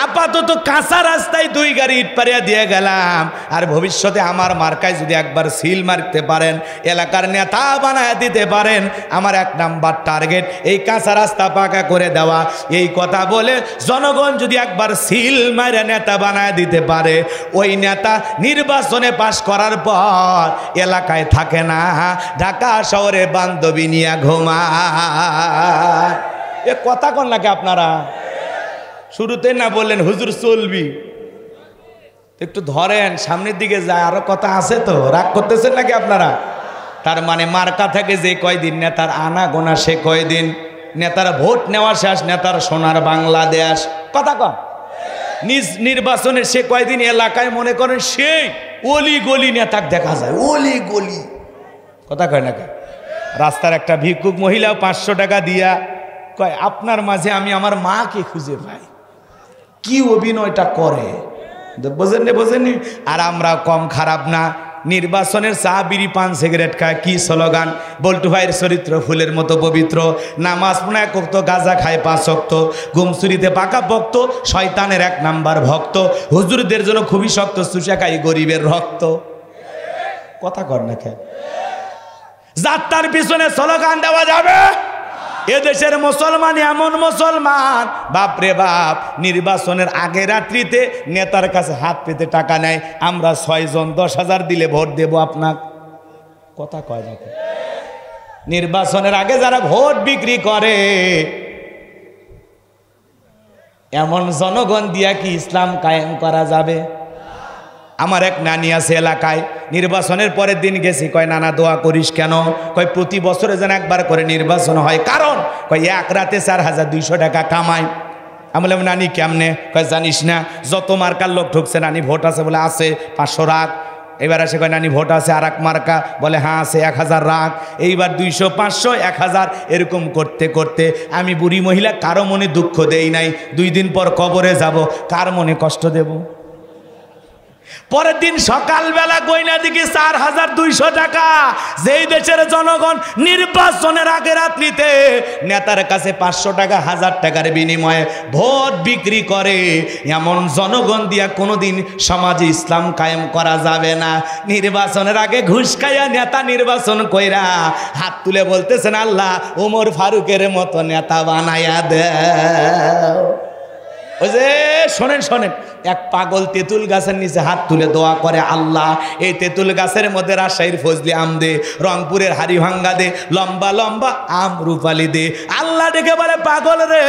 আপাতত কাঁচা রাস্তায় 2 গাড়ি ইট পাড়িয়া দিয়ে গেলাম, আর ভবিষ্যতে আমার মার্কায় যদি একবার সিল মারতে পারেন, এলাকার নেতা বানায় দিতে পারেন, আমার 1 নাম্বার টার্গেট এই কাঁচা রাস্তা পাকা করে দেওয়া। এই কথা বলে জনগণ যদি একবার সিল মারে নেতা বানায় দিতে পারে, ওই নেতা নির্বাচনে পাশ করার পর এলাকায় থাকে না, ঢাকা শহরে বান্ধবী নিয়ে ঘুমায়। এ কথা কোন লাগে আপনারা? শুরুতে না বললেন হুজুর চলবি, একটু ধরেন, সামনের দিকে যায়, আরো কথা আছে তো, রাগ করতেছেন নাকি আপনারা? তার মানে মার্কা থেকে যে কয়দিন নেতার আনা গোনা, সে কয়দিন নেতার ভোট নেওয়া শেষ, নেতার সোনার বাংলাদেশ। কথা কন, নিজ নির্বাচনের সে কয়দিন এলাকায় মনে করেন সেই অলি গলি নেতাক দেখা যায়, অলি গলি। কথা কয় নাকি? রাস্তার একটা ভিক্ষুক মহিলা 500 টাকা দিয়া কয়, আপনার মাঝে আমি আমার মাকে খুঁজে পাই। কি অভিনয়টা করে বোঝেননি, বোঝেননি? আর আমরা কম খারাপ না, নির্বাচনের চা বিড়ি পান সিগারেট খায়, কি স্লোগান? বল্টু ভাইয়ের চরিত্র ফুলের মতো পবিত্র, নামাজ পড়ে 1 ওয়াক্ত, গাঁজা খায় 5 ওয়াক্ত, ঘুমচুরিতে পাকা ভক্ত, শয়তানের 1 নাম্বার ভক্ত, হুজুরদের জন্য খুবই শক্ত, চুষা খাই গরিবের রক্ত। কথা কর না কে? যাত্রার পিছনে স্লোগান দেওয়া যাবে? এদেশের মুসলমান এমন মুসলমান, বাপরে বাপ, নির্বাচনের আগে রাত্রিতে নেতার কাছে হাত পেতে টাকা নেয়, আমরা 6 জন 10,000 দিলে ভোট দেব আপনার। কথা কয় না? নির্বাচনের আগে যারা ভোট বিক্রি করে, এমন জনগণ দিয়া কি ইসলাম কায়েম করা যাবে? আমার এক নানি আছে এলাকায়, নির্বাচনের পরের দিন গেছি, কয় নানা দোয়া করিস কেন? কয় প্রতি বছরে যেন একবার করে নির্বাচন হয়, কারণ কয় 1 রাতে 4,200 টাকা কামাই। আমি বললাম, নানি কেমনে? কয় জানিস না, যত মার্কার লোক ঢুকছে, নানি ভোট আছে? বলে আছে, 500 রাখ। এবার আসে, কয় নানি ভোট আছে আর এক মার্কা? বলে হ্যাঁ আছে, 1000 রাখ। এইবার 200, 500, 1000 এরকম করতে করতে আমি বুড়ি মহিলা কারো মনে দুঃখ দেই নাই। 2 দিন পর কবরে যাব, কার মনে কষ্ট দেব? পরের দিন সকালবেলা গয়না দিকে 4,200 টাকা, যেই দেশের জনগণ নির্বাচনের আগে রাত্রিতে নেতার কাছে 500 টাকা, 1000 টাকার বিনিময়ে ভোট বিক্রি করে, এমন জনগণ দিয়া কোনোদিন সমাজে ইসলাম কায়েম করা যাবে না। নির্বাচনের আগে ঘুষ খাইয়া নেতা নির্বাচন কইরা হাত তুলে বলতেছেন, আল্লাহ ওমর ফারুকের মতো নেতা বানাইয়া দেও। ওই যে শোনেন শোনেন, এক পাগল তেঁতুল গাছের নিচে হাত তুলে দোয়া করে, আল্লাহ এই তেঁতুল গাছের মধ্যে রাজশাহীর ফজলি আম দে, রংপুরের হাড়িভাঙ্গা দে, লম্বা লম্বা আম রূপালি দে। আল্লাহ ডেকে বলে, পাগল রে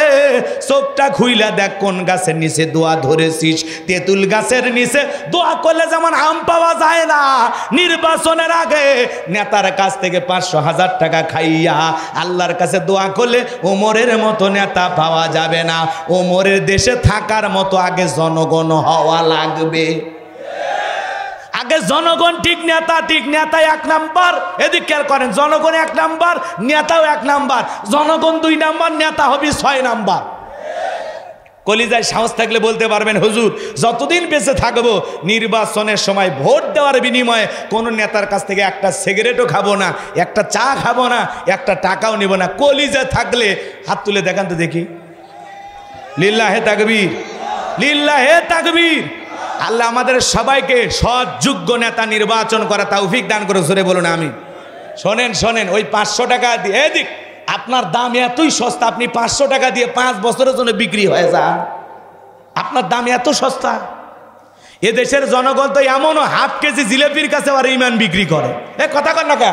চোখটা খুইলা দেখ কোন গাছের নিচে দোয়া ধরেছিস। তেঁতুল গাছের নিচে দোয়া করলে যেমন আম পাওয়া যায় না, নির্বাচনের আগে নেতার কাছ থেকে 500,000 টাকা খাইয়া আল্লাহর কাছে দোয়া করলে ওমরের মতো নেতা পাওয়া যাবে না। ওমরের দেশে থাকার মতো আগে জনগণ হওয়া লাগবে। আগে জনগণ ঠিক, নেতা ঠিক। নেতা 1 নাম্বার, এদিক খেয়াল করেন, জনগণ 1 নাম্বার, নেতাও 1 নাম্বার। জনগণ 2 নাম্বার, নেতা হবে 6 নাম্বার। কলিজায় সাহস থাকলে বলতে পারবেন, হুজুর যতদিন বেঁচে থাকবো নির্বাচনের সময় ভোট দেওয়ার বিনিময়ে কোন নেতার কাছ থেকে একটা সিগারেটও খাবো না, একটা চা খাবো না, একটা টাকাও নিব না। কলিজা থাকলে হাত তুলে দেখান তো দেখি। লিল্লাহে তাকবীর, লিল্লাহে তাকবীর। আল্লাহ আমাদের সবাইকে সৎ যোগ্য নেতা নির্বাচন করা তৌফিক দান করে, জোরে বলুন আমিন। শোনেন শোনেন, ওই 500 টাকা দিয়ে, এদিক আপনার দাম এতই সস্তা, আপনি 500 টাকা দিয়ে 5 বছরের জন্য বিক্রি হয়ে যান। আপনার দাম এত সস্তা। এদেশের জনগণ তো এমনও হাফ কেজি জিলেপির কাছে আর ইমান বিক্রি করে। এ কথা কর না কা।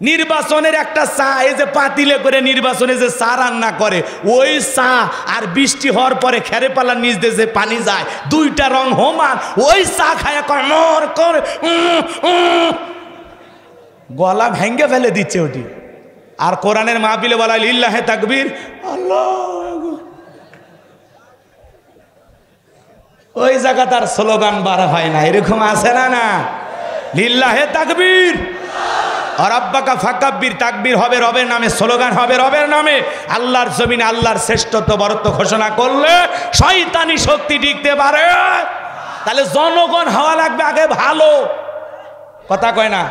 নির্বাচনের একটা চা, এই যে পাতিলে করে নির্বাচনে যে চা রান্না করে, ওই চা আর বৃষ্টি হওয়ার পরে খেরে পালার নিচ দিয়ে যে পানি যায়, 2টা রং সমান। ওই চা খায় মর করে গলা ভেঙ্গে ফেলে দিচ্ছে ওটি। আর কোরআনের মাহফিলে বলা লিল্লাহে তাকবীর, আল্লাহ, ওই জায়গা তার স্লোগান বার হয় না। এরকম আছে না? না, লিল্লাহে তাকবীর আর আব্বাকা ফাকাব্বির, তাকবীর হবে রবের নামে, স্লোগান হবে রবের নামে। আল্লাহর জমিনে আল্লাহর শ্রেষ্ঠত্ব বরত্ব ঘোষণা করলে শয়তানি শক্তি টিকতে পারে। তাহলে জনগণ হওয়া লাগবে আগে ভালো। কথা কয় না?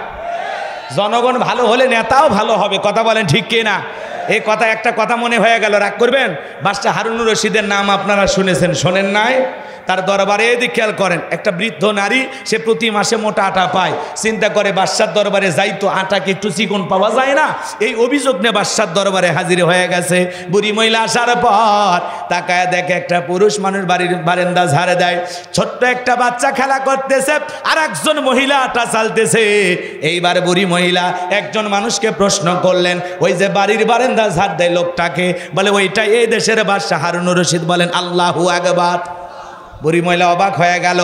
জনগণ ভালো হলে নেতাও ভালো হবে। কথা বলেন ঠিক কি না? এই কথা, একটা কথা মনে হয়ে গেল, রাগ করবেন। বাদশাহ হারুনুর রশিদের নাম আপনারা শুনেছেন, শোনেন নাই? তার দরবারে এদিক খেয়াল করেন, একটা বৃদ্ধ নারী, সে প্রতি মাসে মোটা আটা পায়। চিন্তা করে বাদশার দরবারে যাইতো, আটাকে একটু চিকন পাওয়া যায় না। এই অভিযোগ নিয়ে বাদশার দরবারে হাজির হয়ে গেছে। বুড়ি মহিলা আসার পর তাকায় দেখে একটা পুরুষ মানুষ বাড়ির বারান্দা ঝাড়ে দেয়, ছোট্ট একটা বাচ্চা খেলা করতেছে, আর একজন মহিলা আটা চালতেছে। এইবার বুড়ি মহিলা একজন মানুষকে প্রশ্ন করলেন, ওই যে বাড়ির বারান্দা ঝাড় দেয় লোকটাকে? বলে ওইটা এই দেশের বাদশাহ হারুনুর রশিদ। বলেন আল্লাহু আকবার। বুড়ি মহিলা অবাক হয়ে গেল।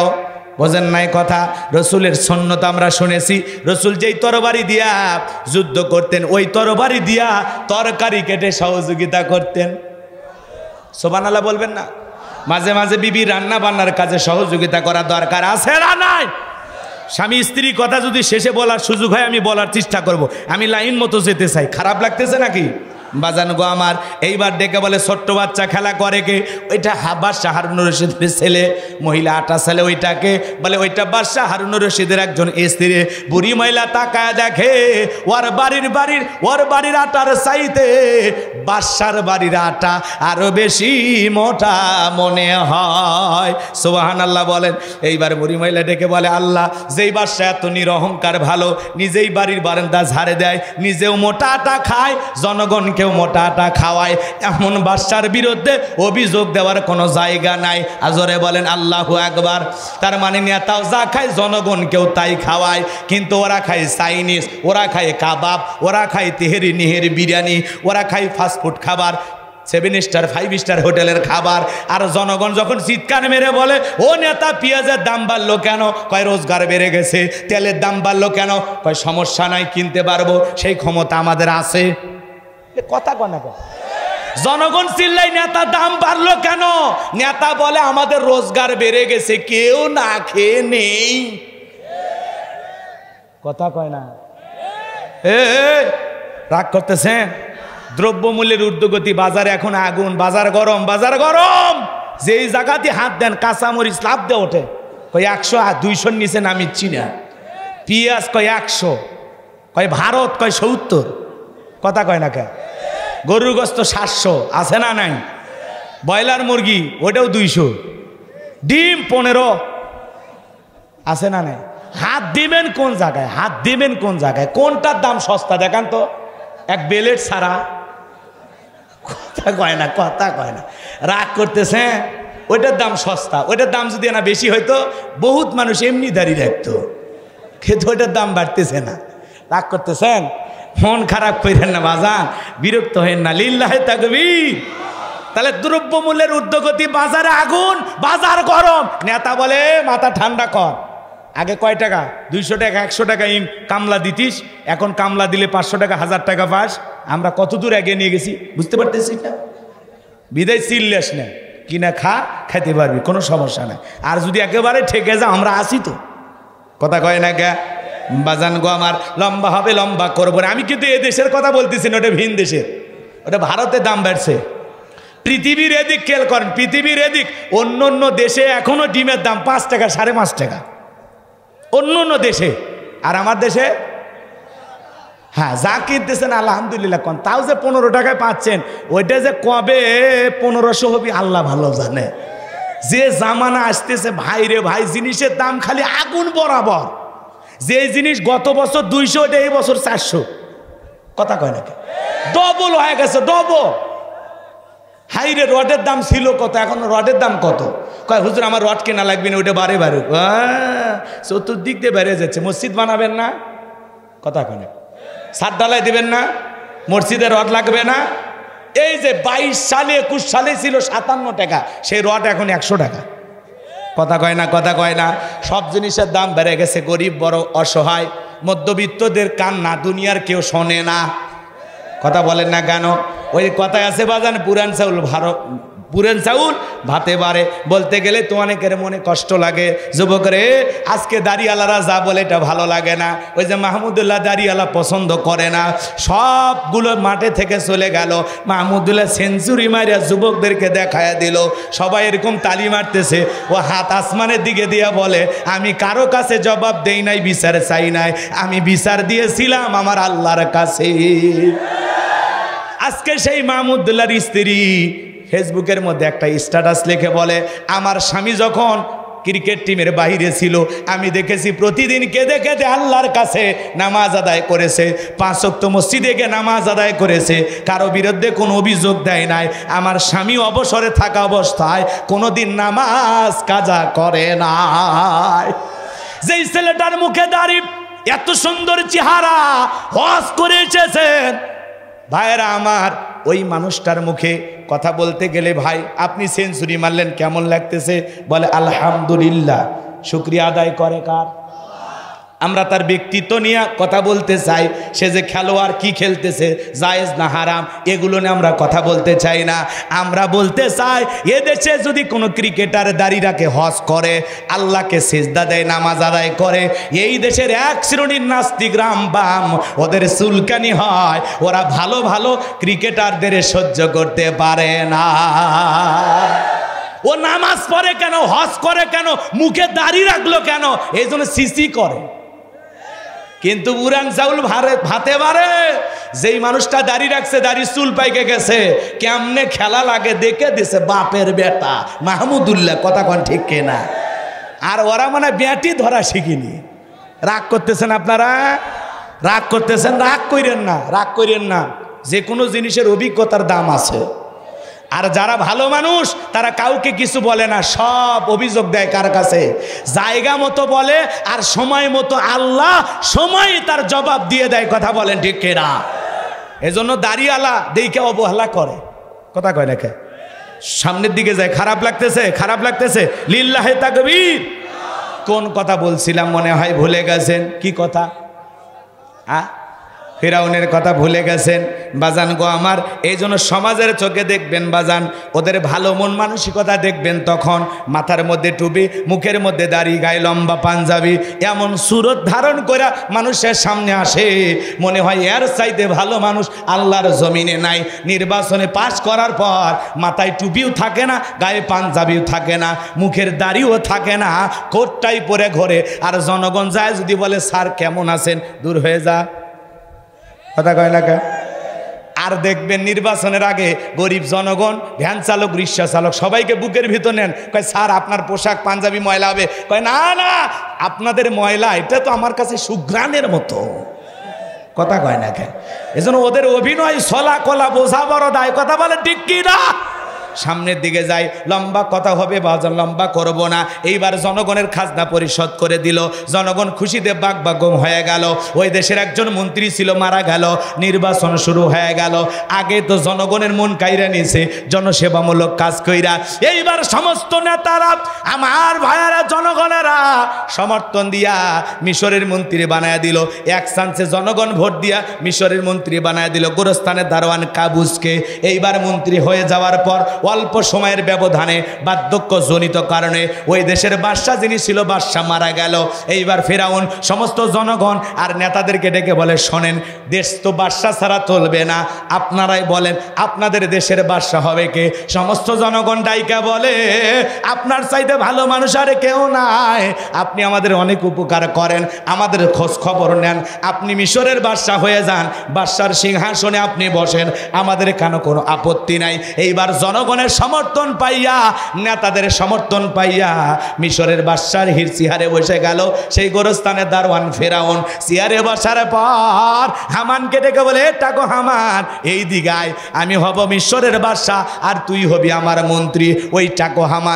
বোঝেন নাই কথা? রসুলের সুন্নত আমরা শুনেছি, রসুল যেই তরবারি দিয়া যুদ্ধ করতেন, ওই তরবারি দিয়া তরকারি কেটে সহযোগিতা করতেন। সুবহানাল্লাহ বলবেন না? মাঝে মাঝে বিবি রান্না বান্নার কাজে সহযোগিতা করা দরকার আছে না নাই? স্বামী স্ত্রী কথা যদি শেষে বলার সুযোগ হয় আমি বলার চেষ্টা করব। আমি লাইন মতো যেতে চাই, খারাপ লাগতেছে নাকি? বাজান গো আমার, এইবার ডেকে বলে ছোট্ট বাচ্চা খেলা করে কে? ওইটা বাদশাহ হারুনুর রশিদের ছেলে। মহিলা আটা ছেলে, ওইটাকে বলে ওইটা বাদশাহ হারুনুর রশিদের একজন স্ত্রী। বুড়ি মহিলা তাকায় দেখে ওর বাড়ির আটার চাইতে বাদশার বাড়ির আটা আরো বেশি মোটা মনে হয়। সুবহানাল্লাহ বলেন। এইবার বুড়ি মহিলা ডেকে বলে, আল্লাহ, যেই বাদশাহ এত নিরহংকার ভালো, নিজেই বাড়ির বারান্দা ঝাড়ে দেয়, নিজেও মোটা আটা খায়, জনগণ কেউ মোটা আটা খাওয়ায়, এমন বাদশার বিরুদ্ধে অভিযোগ দেওয়ার কোনো জায়গা নাই। আজরে বলেন আল্লাহু আকবার। তার মানে নেতাও যা খায় জনগণ কেউ তাই খাওয়ায়, কিন্তু ওরা খায় চাইনিজ, ওরা খায় কাবাব, ওরা খায় তেহেরি নিহেরি বিরিয়ানি, ওরা খায় ফাস্টফুড খাবার, 7 স্টার 5 স্টার হোটেলের খাবার। আর জনগণ যখন চিৎকার মেরে বলে, ও নেতা পেঁয়াজের দাম বাড়লো কেন? কয় রোজগার বেড়ে গেছে। তেলের দাম বাড়লো কেন? কয় সমস্যা নাই, কিনতে পারবো, সেই ক্ষমতা আমাদের আছে। কথা কয় না? জনগণ চিল্লাই, নেতা দাম বাড়লো কেন? নেতা বলে আমাদের রোজগার বেড়ে গেছে, কেউ না খেয়ে নেই। কথা কয় না? রাগ করতেছেন? দ্রব্যমূল্যের ঊর্ধ্বগতি, বাজারে এখন আগুন, বাজার গরম, বাজার গরম। যেই জায়গাতে হাত দেন কাঁচামরিচ লাভ দিয়ে ওঠে। কয় 100 আর 200 নিচে নামিচ্ছি না। পেঁয়াজ কয় 100, কয় ভারত কয় 70। কথা কয় না কে? গরুর গোস্ত 700 আছে না নাই? ব্রয়লার মুরগি ওটাও 200, ডিম 15 আছে না নাই? হাত দিবেন কোন জায়গায়? হাত দিবেন কোন জায়গায়? কোনটার দাম সস্তা দেখান তো, এক বেলেট ছাড়া। কথা কয় না, কথা কয় না। রাগ করতেছে? ওইটার দাম সস্তা, ওইটার দাম যদি না বেশি হয়তো বহুত মানুষ এমনি দাঁড়িয়ে রাখতো, কিন্তু ওইটার দাম বাড়তেছে না। রাগ করতেছেন? মন খারাপ করেন না বাজান, বিরক্ত হেন না, লিল্লাহে তাকবীর। তাহলে দ্রব্যমূল্যের ঊর্ধ্বগতি, বাজারে আগুন, বাজার গরম, নেতা বলে মাথা ঠান্ডা কর। আগে কয় টাকা? 200 টাকা 100 টাকা কামলা দিতিস, এখন কামলা দিলে 500 টাকা 1000 টাকা পাস। আমরা কত দূর এগিয়ে নিয়ে গেছি বুঝতে পারতেছি না? বিদায় চিল্লেস না, কিনা খাইতে পারবি, কোনো সমস্যা নাই। আর যদি একেবারে ঠেকে যা, আমরা আসি তো, কথা কয় না কে বাজান গো আমার, লম্বা হবে লম্বা করবো না। আমি কিন্তু এ দেশের কথা বলতেছি না, ওটা ভিন দেশের, ওটা ভারতের দাম বাড়ছে। পৃথিবীর এদিক খেয়াল করেন, পৃথিবীর এদিক অন্য অন্য দেশে এখনো ডিমের দাম 5 টাকা 5.5 টাকা অন্য অন্য দেশে, আর আমার দেশে হ্যাঁ যা কিনতেছেন আলহামদুলিল্লাহ কন, তাও যে 15 টাকায় পাচ্ছেন, ওইটা যে কবে 1500 হবে আল্লাহ ভালো জানে। যে জামানা আসতেছে ভাই রে ভাই, জিনিসের দাম খালি আগুন বরাবর। যে জিনিস গত বছর 200, ওটা এই বছর 400, কথা কয় নাকি? ডবল হয়ে গেছে, ডবল। হাই রে, রডের দাম ছিল কত, এখন রডের দাম কত? কয় হুজুর আমার রড কেনা লাগবে না, ওইটা বারে বারে চতুর্দিক দিয়ে বেড়ে যাচ্ছে। মসজিদ বানাবেন না, কথা কয় না? ছাদ ঢালাই দিবেন না, মসজিদে রড লাগবে না। এই যে 22 সালে 21 সালে ছিল 57 টাকা, সেই রড এখন 100 টাকা, কথা কয় না? কথা কয় না? সব জিনিসের দাম বেড়ে গেছে। গরিব বড় অসহায়, মধ্যবিত্তদের কান্না দুনিয়ার কেউ শোনে না, কথা বলেন না কেন? ওই কথায় আছে বাজান, পুরান চাউল ভাতে বাড়ে। বলতে গেলে তো অনেকের মনে কষ্ট লাগে। যুবকরে, আজকে দাড়িওয়ালারা যা বলে এটা ভালো লাগে না। ওই যে মাহমুদুল্লাহ দাড়িওয়ালা পছন্দ করে না, সবগুলো মাঠে থেকে চলে গেল। মাহমুদুল্লাহ সেঞ্চুরি মারিয়া যুবকদেরকে দেখায়া দিল, সবাই এরকম তালি মারতেছে। ও হাত আসমানের দিকে দিয়া বলে, আমি কারো কাছে জবাব দেই নাই, বিচার চাই নাই, আমি বিচার দিয়েছিলাম আমার আল্লাহর কাছে। আজকে সেই মাহমুদুল্লাহর স্ত্রী ফেসবুকের মধ্যে একটা স্ট্যাটাস লিখে বলে, আমার স্বামী যখন ক্রিকেট টিমের বাইরে ছিল, আমি দেখেছি প্রতিদিন কেঁদে কেঁদে আল্লাহর কাছে নামাজ আদায় করেছে, 5 ওয়াক্ত মসজিদে গিয়ে নামাজ আদায় করেছে, কারো বিরুদ্ধে কোনো অভিযোগ দেয় নাই। আমার স্বামী অবসরে থাকা অবস্থায় কোনোদিন নামাজ কাজা করে নাই। যেই ছেলেটার মুখে দাড়ি, এত সুন্দর চেহারা, হজ করে এসেছেন ভাইয়েরা আমার, ওই মানুষটার মুখে কথা বলতে গেলে, ভাই আপনি সেঞ্চুরি মারলেন কেমন লাগতেছে? বলে আলহামদুলিল্লাহ। শুকরিয়া আদায় করে কার? আমরা তার ব্যক্তিত্ব নিয়ে কথা বলতে চাই। সে যে খেলোয়াড়, কি খেলতেছে, জায়েজ না হারাম, এগুলো নিয়ে আমরা কথা বলতে চাই না। আমরা বলতে চাই, এ দেশে যদি কোনো ক্রিকেটার দাঁড়িয়ে রাখে, হজ করে, আল্লাহকে সিজদা দেয়, নামাজ আদায় করে, এই দেশের এক শ্রেণীর নাস্তিক রাম বাম, ওদের চুলকানি হয়, ওরা ভালো ভালো ক্রিকেটারদের সহ্য করতে পারে না। ও নামাজ পড়ে কেন, হজ করে কেন, মুখে দাড়ি রাখলো কেন? এই জন্য সিসি করে। কিন্তু পুরান চাউল ভাতে বাড়ে, যেই মানুষটা দাড়ি রাখছে, দাড়ি চুল পাইকে গেছে, কেমনে খেলা লাগে দেখে দিছে বাপের বেটা মাহমুদুল্লাহ, কথা কন ঠিক কিনা? আর ওরা মানে ব্যাটি ধরা শিখিনি। রাগ করতেছেন আপনারা, রাগ করতেছেন, রাগ কইরেন না, রাগ কইরেন না। যে কোনো জিনিসের অভিজ্ঞতার দাম আছে। আর যারা ভালো মানুষ তারা কাউকে কিছু বলে না, সব অভিযোগ দেয় কার কাছে? জায়গা মতো বলে, আর সময় মতো আল্লাহ সময় তার জবাব দিয়ে দেয়, কথা বলেন ঠিক কিনা? এজন্য দাড়িওয়ালা দেখে অবহেলা করে, কথা কয় নাকি? সামনের দিকে যায়, খারাপ লাগতেছে, খারাপ লাগতেছে, লিল্লাহে তাকবীর। কোন কথা বলছিলাম মনে হয় ভুলে গেছেন? কি কথা? ফিরাউনের কথা ভুলে গেছেন বাজান গো আমার। এই জন্য সমাজের চোখে দেখবেন বাজান, ওদের ভালো মন মানসিকতা দেখবেন, তখন মাথার মধ্যে টুপি, মুখের মধ্যে দাড়ি, গায়ে লম্বা পাঞ্জাবি, এমন সুরত ধারণ করে মানুষের সামনে আসে, মনে হয় এর চাইতে ভালো মানুষ আল্লাহর জমিনে নাই। নির্বাচনে পাশ করার পর মাথায় টুপিও থাকে না, গায়ে পাঞ্জাবিও থাকে না, মুখের দাড়িও থাকে না, কোটটাই পরে ঘোরে। আর জনগণ যায় যদি বলে স্যার কেমন আছেন, দূর হয়ে যা, কথা কয় না? আর দেখবেন নির্বাচনের আগে গরিব জনগণ, ভ্যান চালক, রিক্সা চালক সবাইকে বুকের ভিতর নেন, কয় স্যার আপনার পোশাক পাঞ্জাবি ময়লা হবে। কয় না না, আপনাদের ময়লা এটা তো আমার কাছে সুঘ্রাণের মতো, কথা কয় না কেন? এজন্য ওদের অভিনয়, সলা কলা বোঝা বড় দায়, কথা বলে ঠিক কি না? সামনের দিকে যাই, লম্বা কথা হবে বাজার, লম্বা করব না। এইবার জনগণের খাজনা পরিশোধ করে দিল, জনগণ খুশিতে বাগবাগম হয়ে গেল। ওই দেশের একজন মন্ত্রী ছিল, মারা গেল, নির্বাচন শুরু হয়ে গেল। আগে তো জনগণের মন কাইরা নিয়েছে জনসেবামূলক কাজ কইরা। এইবার সমস্ত নেতারা, আমার ভাইয়েরা, জনগণেরা সমর্থন দিয়া মিশরের মন্ত্রী বানায় দিল। এক চান্সে জনগণ ভোট দিয়া মিশরের মন্ত্রী বানায় দিল গোরস্তানের দারোয়ান কাবুসকে। এইবার মন্ত্রী হয়ে যাওয়ার পর অল্প সময়ের ব্যবধানে বার্ধক্যজনিত কারণে ওই দেশের বাদশা যিনি ছিল, বাদশা মারা গেল। এইবার ফেরাউন সমস্ত জনগণ আর নেতাদেরকে ডেকে বলে, শোনেন, দেশ তো বাদশা ছাড়া চলবে না, আপনারাই বলেন আপনাদের দেশের বাদশা হবে কে? সমস্ত জনগণ ডাইকা বলে, আপনার চাইতে ভালো মানুষ আর কেউ নাই, আপনি আমাদের অনেক উপকার করেন, আমাদের খোঁজ খবর নেন, আপনি মিশরের বাদশা হয়ে যান, বাদশার সিংহাসনে আপনি বসেন, আমাদের কেন কোনো আপত্তি নাই। এইবার জনগণের সমর্থন পাইয়া, নেতাদের সমর্থন পাইয়া মিশরের বাদশার চেয়ারে বসে গেল সেই গোরস্তানের দারোয়ান ফেরাউন। চেয়ারে বসার পর হামানকে ডেকে বলে, এটা গো হামান, এই দিগায়, আমি হব মিশরের বাদশা আর তুই হবি আমার মন্ত্রী। ওইটা গো হামান